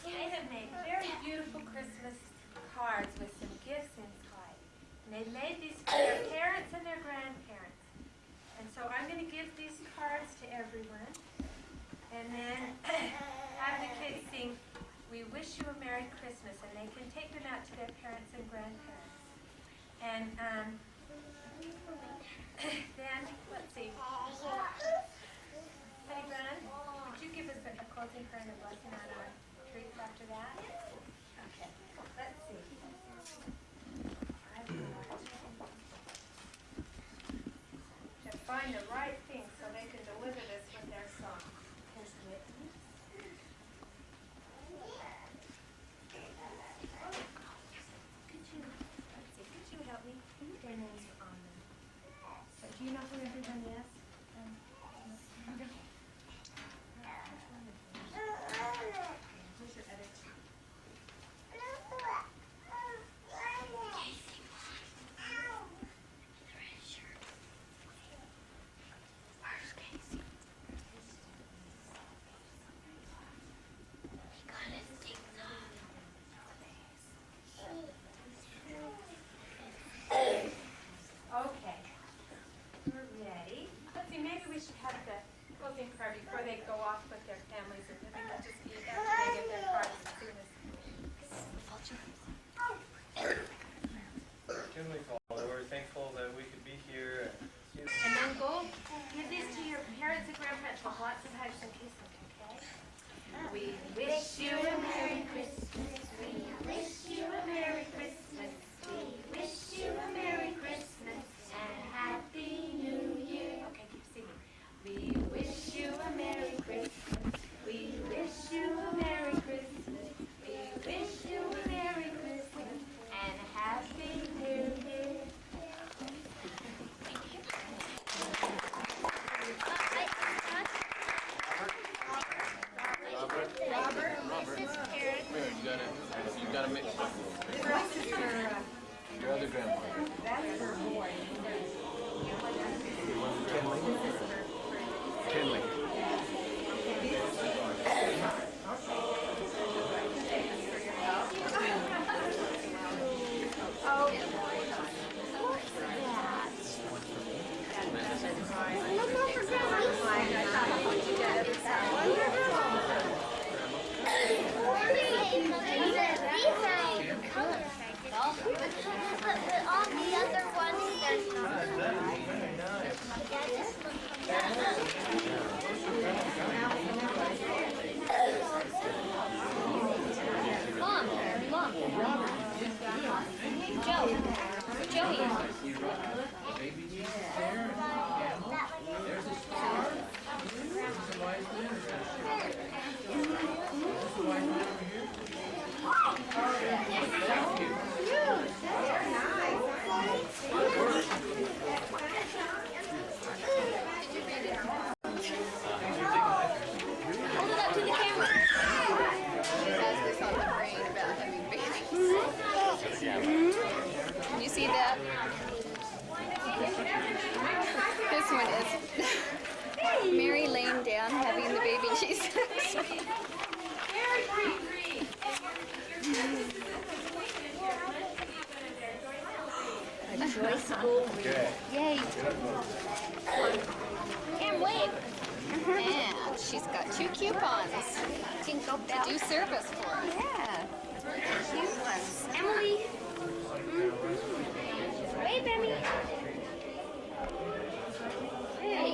They have made very beautiful Christmas cards with some gifts inside. And they've made these for their parents and their grandparents. And so I'm going to give these cards to everyone. And then have the kids sing, "We wish you a Merry Christmas." And they can take them out to their parents and grandparents. And then, let's see. Hey, Glenn, would you give us a closing prayer and a blessing on our treats after that? Okay, let's see. To find the right thing so they can deliver this with their song. Here's Whitney. Could you help me? Their names are on them. So do you know who everyone is? Where's your edit? Where's Casey? Okay, we're ready. Let's see, maybe we should have the closing prayer before they go off with their families, or maybe we'll just be after they get their cards as soon as. Heavenly Father, we're thankful that we could be here. And then go give these to your parents and grandparents with lots of hugs and kisses, okay? We wish you a Merry Christmas. We wish you a Merry Christmas. We wish you a Merry Christmas and Happy New Year. Okay, keep singing. We wish you a Merry Christmas. We wish you a Merry Christmas. We wish you a Merry Christmas and Happy New Year. You gotta make your other grandmother. That's her boy. Kinley. But on the other ones, there's not. Mom. Joey. Hold it up to the camera. She has this on the brain about having babies. Can you see that? This one is Mary laying down having the baby Jesus. A joyful yay. And wave. And she's got 2 coupons to do service for us. Yeah. Cute ones. Emily. Wave, Emmy. Hey.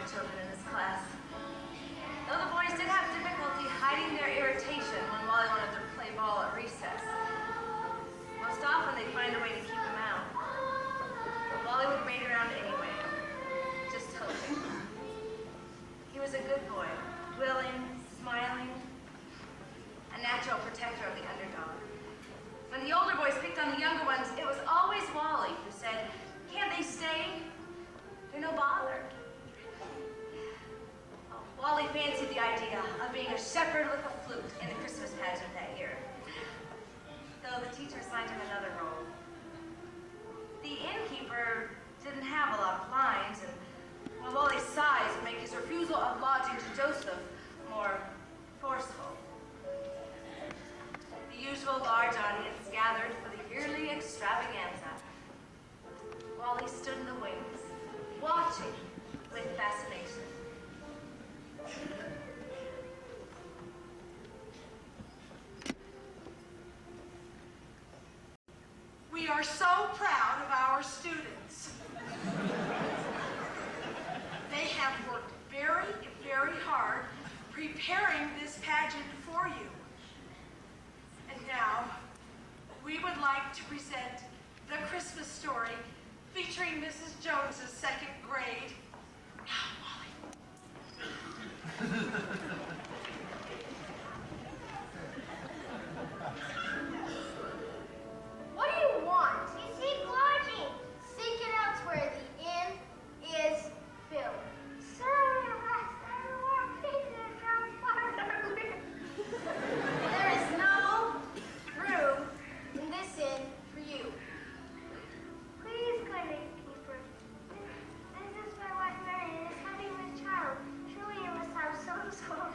children in this class. Though the boys did have difficulty hiding their irritation when Wally wanted to play ball at recess. Most often they'd find a way to keep him out. But Wally would raid around anyway, just hoping. He was a good boy, willing, smiling, a natural protector of the underdog. When the older boys picked on the younger ones, it was always Wally who said, "Can't they stay? They're no bother." Oh, Wally fancied the idea of being a shepherd with a flute in the Christmas pageant that year, though the teacher assigned him another role. The innkeeper didn't have a lot of lines, and well, Wally's size would make his refusal of lodging to Joseph more forceful. The usual large audience gathered for the yearly extravaganza. Wally stood in the wings, watching with fascination. We are so proud of our students. They have worked very, very hard preparing this pageant for you. And now, we would like to present the Christmas story featuring Mrs. Jones's second grade. Now, Wally. What do you want? You seek lodging. Seek it elsewhere. The inn is filled. Sir, there is no room in this inn for you. Please, good innkeeper. This is my wife Mary and is having this child. Surely you must have some sort of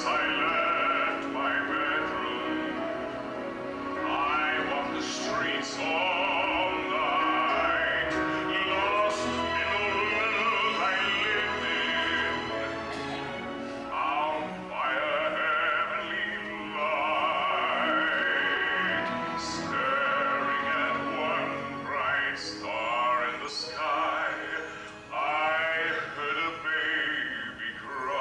I heard a baby cry.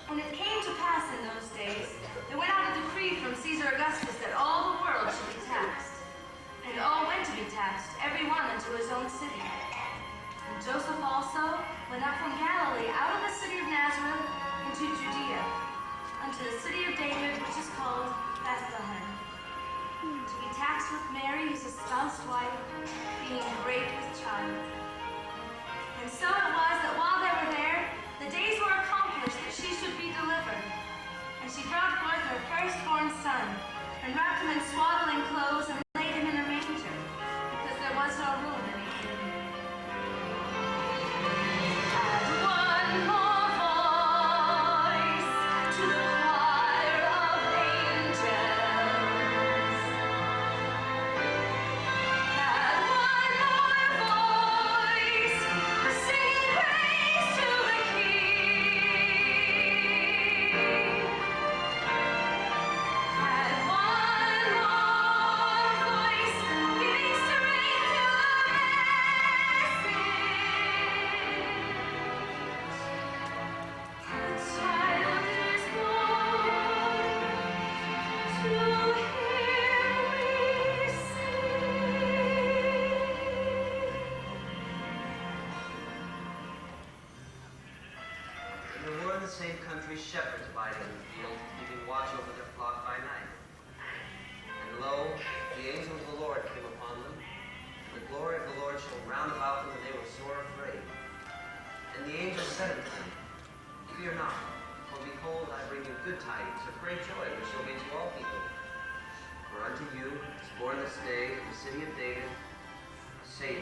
When it came to pass in those days, there went out a decree from Caesar Augustus that all the world should be taxed. And all went to be taxed, every one unto his own city. And Joseph also went up from Galilee out of the city of Nazareth into Judea, unto the city of David, which is called Bethlehem, to be taxed with Mary, his espoused wife, being great with child. And so it was that while they were there, the days were accomplished that she should be delivered. And she brought forth her firstborn son, and wrapped him in swaddling clothes, and laid him in a manger, because there was no room in the inn. And one more voice to the choir of angels. And one more voice singing praise to the King. And one more voice giving strength to the message. The child is born, to him we sing. There were in the same country shepherds abiding in the field, keeping watch over their flock by night. And lo, the angel of the Lord came upon them, and the glory of the Lord shone round about them, and they were sore afraid. And the angel said unto them, Fear not, for behold, I bring you good tidings of great joy, which shall be to all people. For unto you is born this day in the city of David a Savior,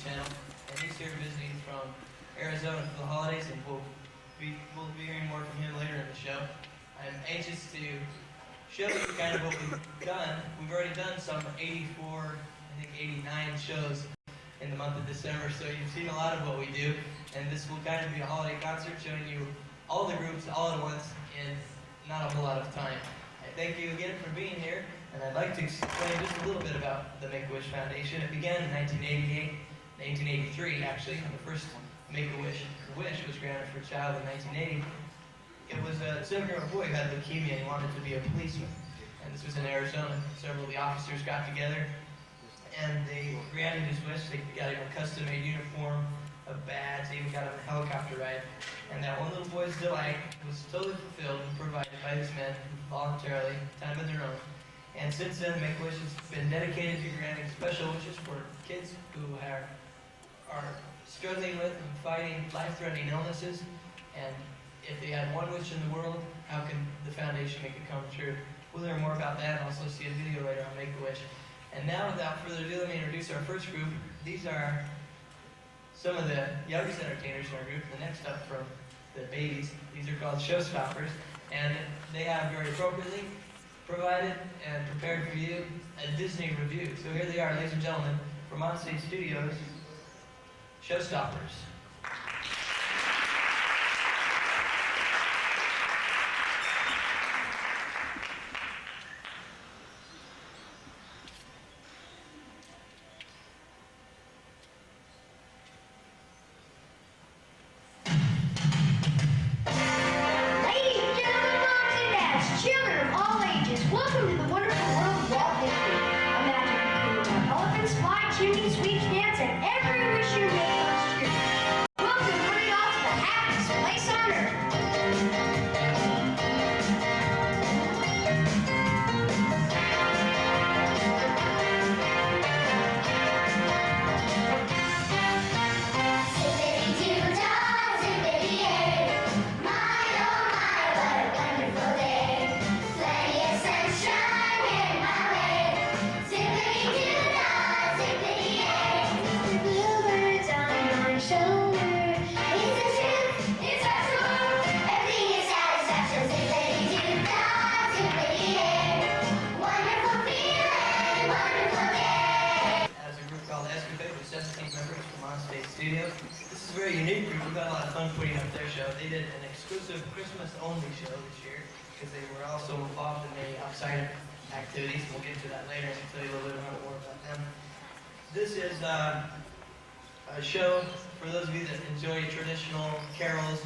channel, and he's here visiting from Arizona for the holidays, and we'll be hearing more from him later in the show. I'm anxious to show you kind of what we've done. We've already done some 84, I think 89 shows in the month of December, so you've seen a lot of what we do, and this will kind of be a holiday concert showing you all the groups all at once in not a whole lot of time. I thank you again for being here, and I'd like to explain just a little bit about the Make-A-Wish Foundation. It began in 1983 actually, when the first Make-A-Wish wish was granted for a child in 1980. It was a 7-year-old boy who had leukemia and he wanted to be a policeman. And this was in Arizona. Several of the officers got together and they granted his wish. They got him a custom-made uniform, a badge, they even got him a helicopter ride. And that one little boy's delight was totally fulfilled and provided by these men voluntarily, time of their own. And since then, Make-A-Wish has been dedicated to granting special wishes for kids who are struggling with and fighting life-threatening illnesses. And if they had one wish in the world, how can the foundation make it come true? We'll learn more about that and also see a video later on Make-A-Wish. And now, without further ado, let me introduce our first group. These are some of the youngest entertainers in our group. The next up from the babies, these are called Showstoppers. And they have very appropriately provided and prepared for you a Disney review. So here they are, ladies and gentlemen, from Onstage Studios, Showstoppers. Christmas-only show this year because they were also involved in many outside activities. We'll get to that later and tell you a little bit more about them. This is a show for those of you that enjoy traditional carols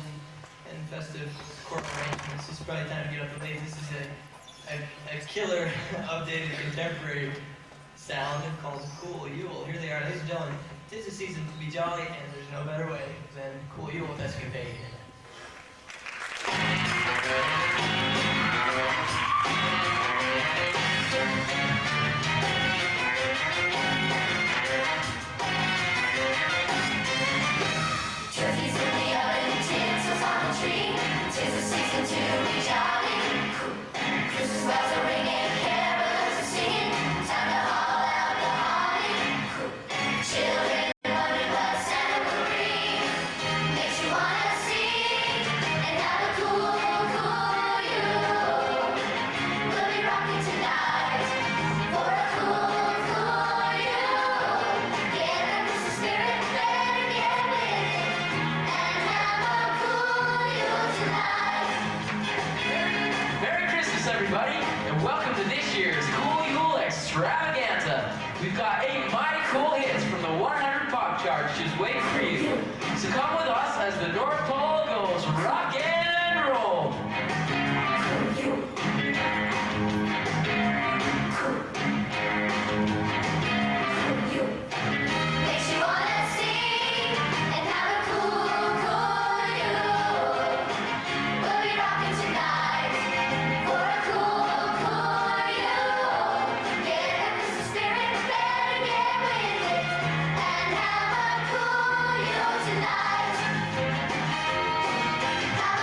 and festive court arrangements. This is probably time to get up and late. This is a killer, updated, contemporary sound called Cool Yule. Here they are, ladies and gentlemen. 'Tis the season to be jolly, and there's no better way than Cool Yule with Escapade. Turkeys in the oven, tinsels on the tree. 'Tis the season to be jolly. Christmas bells are ringing, carolers are singing. Time to haul out the holly. Children wondering what Santa will bring. Makes you wanna sing and have a cool Yule. We'll be rocking tonight for a cool Yule. Get the Christmas spirit, better get with it. Merry Christmas, everybody, and welcome to this year's Cool Yule Extravaganza. We've got 8 mighty cool hits from the 100 pop charts just waiting for you. So come with us as the North Pole goes rock and roll. Makes you wanna sing and have a cool Yule. We'll be rocking tonight for a cool Yule. Get the Christmas spirit, better get with it and have a cool Yule tonight. Have a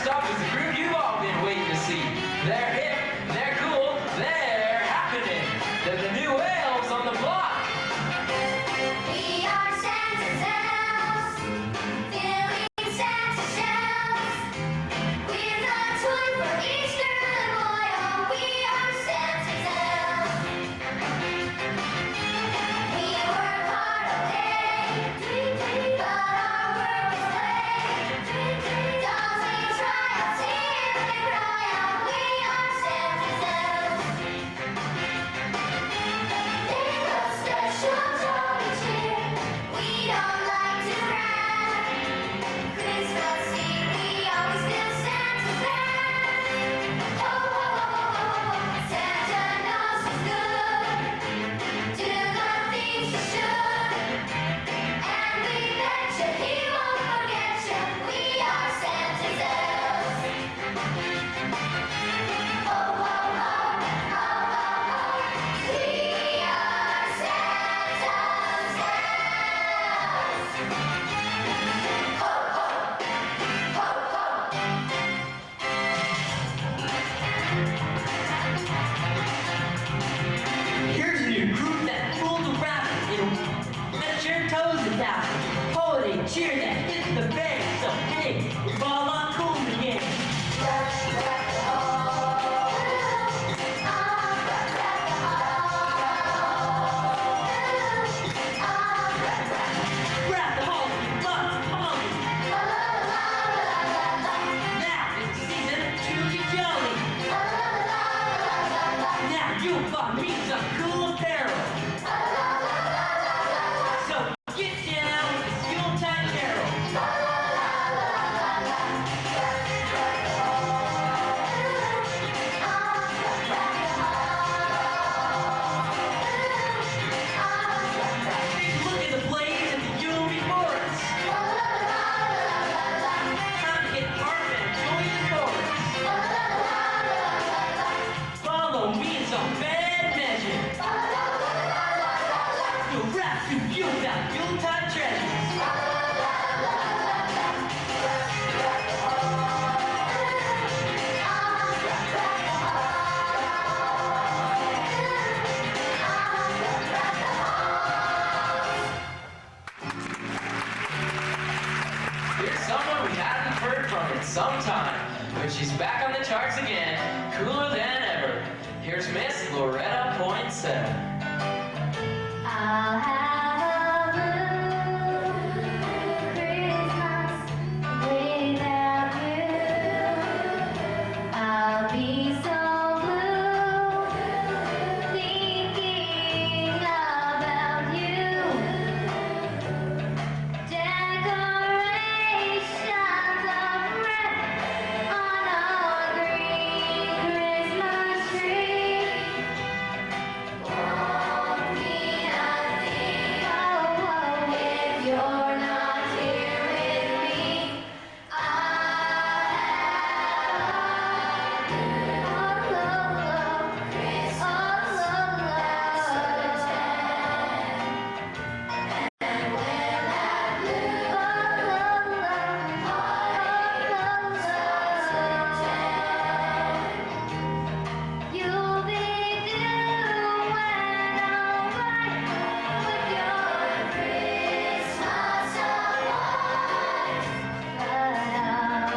stop is the group you've all been waiting to see. They're hip, they're cool, they're happening. They're the new elves on the block. We are Santa's elves, filling Santa shelves. With a toy for each girl and boy, oh, we are Santa's elves. We work hard all day, but our work is play. Dolls we try out, see if they cry out, we are Santa's elves. In a special jolly cheer, we don't like to brag. Christmas Eve, we always feel Santa's band. Ho, ho, ho, ho, ho, Santa knows what's good. Do the things you should. And we bet you he won't forget you. We are Santa's elves. Ho, ho, ho, ho, ho, ho. We are Santa's elves. Ho, ho, ho, ho. Here's a new group that fools around. It'll let your toes down. Holiday cheer that hits the bang. So hey, we're all on cool again. Grab the hall, lots of holly. Now it's the season to be jolly. Now you'll find me some cool apparel. So get down with the Yuletide carol. Take a look at the blaze and the Yule before us. Time to get armed and join the chorus. Follow me in some bad measure. You'll rap to you about Yuletide treasures. Here's someone we haven't heard from in some time, but she's back on the charts again, cooler than ever. Here's Miss Loretta Poinsett. I'll have a blue Christmas without you. I'll be so blue thinking about you. Decorations of red on our green Christmas tree. Won't be nothing, oh, if you're not here with me. I'll have you'll be doing alright with your Christmas apart. But I'll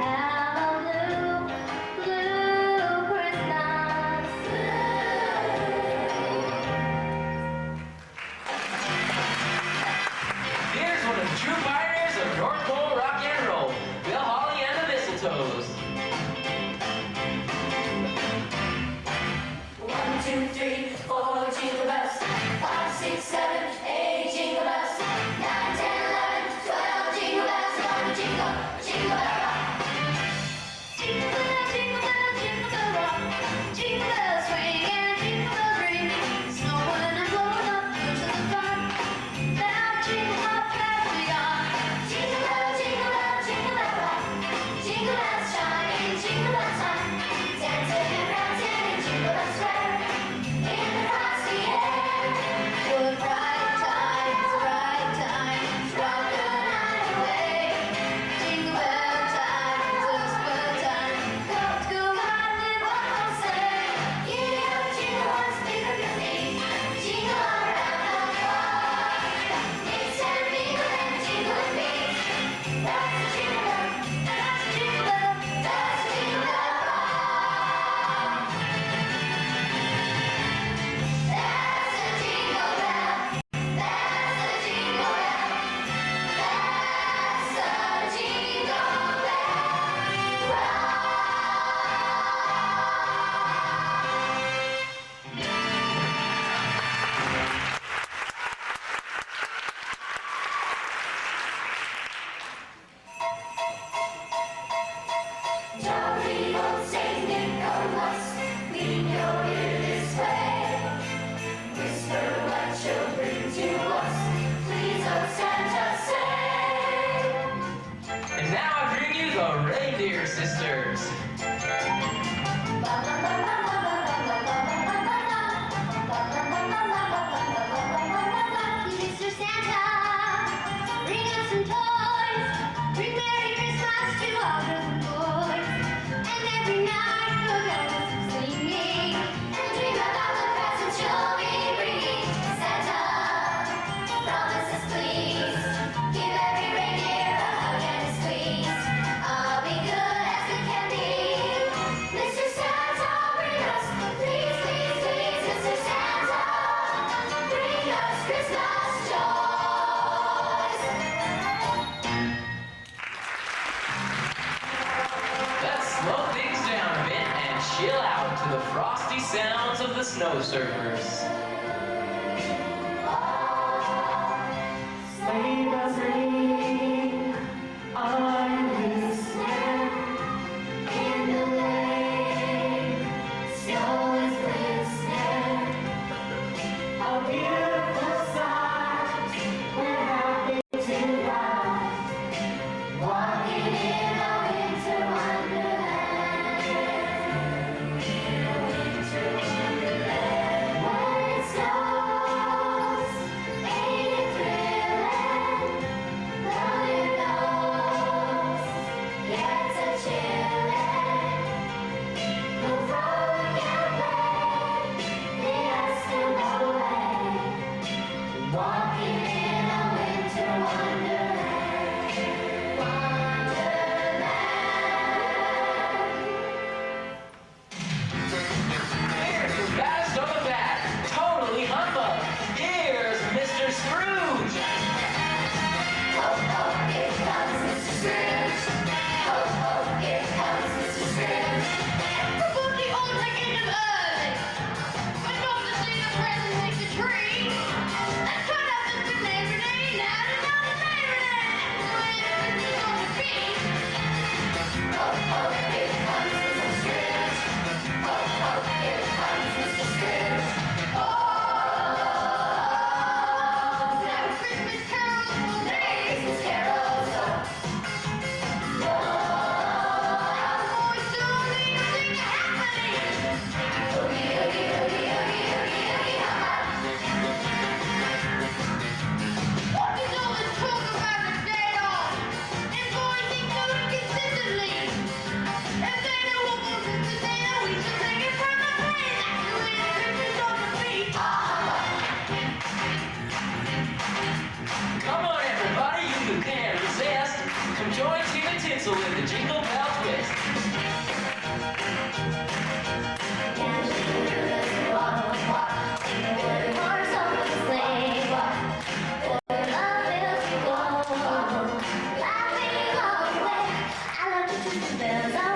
have a blue, blue Christmas. Here's one of the true pioneers of North Pole rock and roll, Bill Holly and the Mistletoes. 1, 2, 3, 4, jingle bells. 5, 6, 7, 8, jingle bells. 9, 10, 11, 12, jingle bells. Gonna jingle, jingle bell rock. Jingle bell, jingle bell, jingle bell rock. Jingle bells swing and jingle bells ring. Snowing and blowing up bushels of fun. Now jingle hop fast we are. Jingle bell, jingle bell, jingle bell rock. Jingle bells chime Jolly old Saint Nicholas, lean your ear this way. Whisper what you'll bring to us, please, oh Santa, say. And now I bring you the Reindeer Sisters. Mr. Santa, bring us some toys. Bring Merry Christmas to all girls and boys. And every night we'll go singing And dream about the presents you'll be bringing. Santa, promise us please, give every reindeer a hug and a squeeze. I'll be good as good can be. Mr. Santa, bring us, please, please, please. Mr. Santa, bring us Christmas joys. Let's slow things down a bit and chill out to the frosty sounds of the snow surfers. Sleigh bells ring, I'm listening. In the lane, snow is glistening. A beautiful sight, we're happy tonight. Walking in a winter wonderland. In a winter wonderland. When it snows, ain't it thrilling? Blow your nose, gets a chilling. Go frolic and play, the ice still away. Walking in a winter wonderland. Wonderland. Here's your baddest on the bat, totally humbug. Here's Mr. Scrooge. Ho, ho, here comes Mr. Scrooge. Ho, ho, here comes Mr. Scrooge. Everybody on taking them early. I love to see the presents make the tree. Let's turn up the naivety, now to know the naivety. Where is it gonna be? Ho, ho, here comes Mr. Scrooge. Ho, ho, here comes Mr. Scrooge. Oh, Have Christmas carols for me. Christmas carols, oh. Boys don't need to sing a happily. Oogie, oogie, oogie, oogie, oogie, oogie, ha, What is all this talk about the day off? And boys think do it consistently. If they know what was Christmas Day, we should take it from the plane. That's the way the Christmas ought to be. Come on, everybody, you can't resist. Come join Tim and Tinsel in the Jingle Bell Twist. Horse over the sleigh, where love is we go, laughing all the way. I love to twist the bells.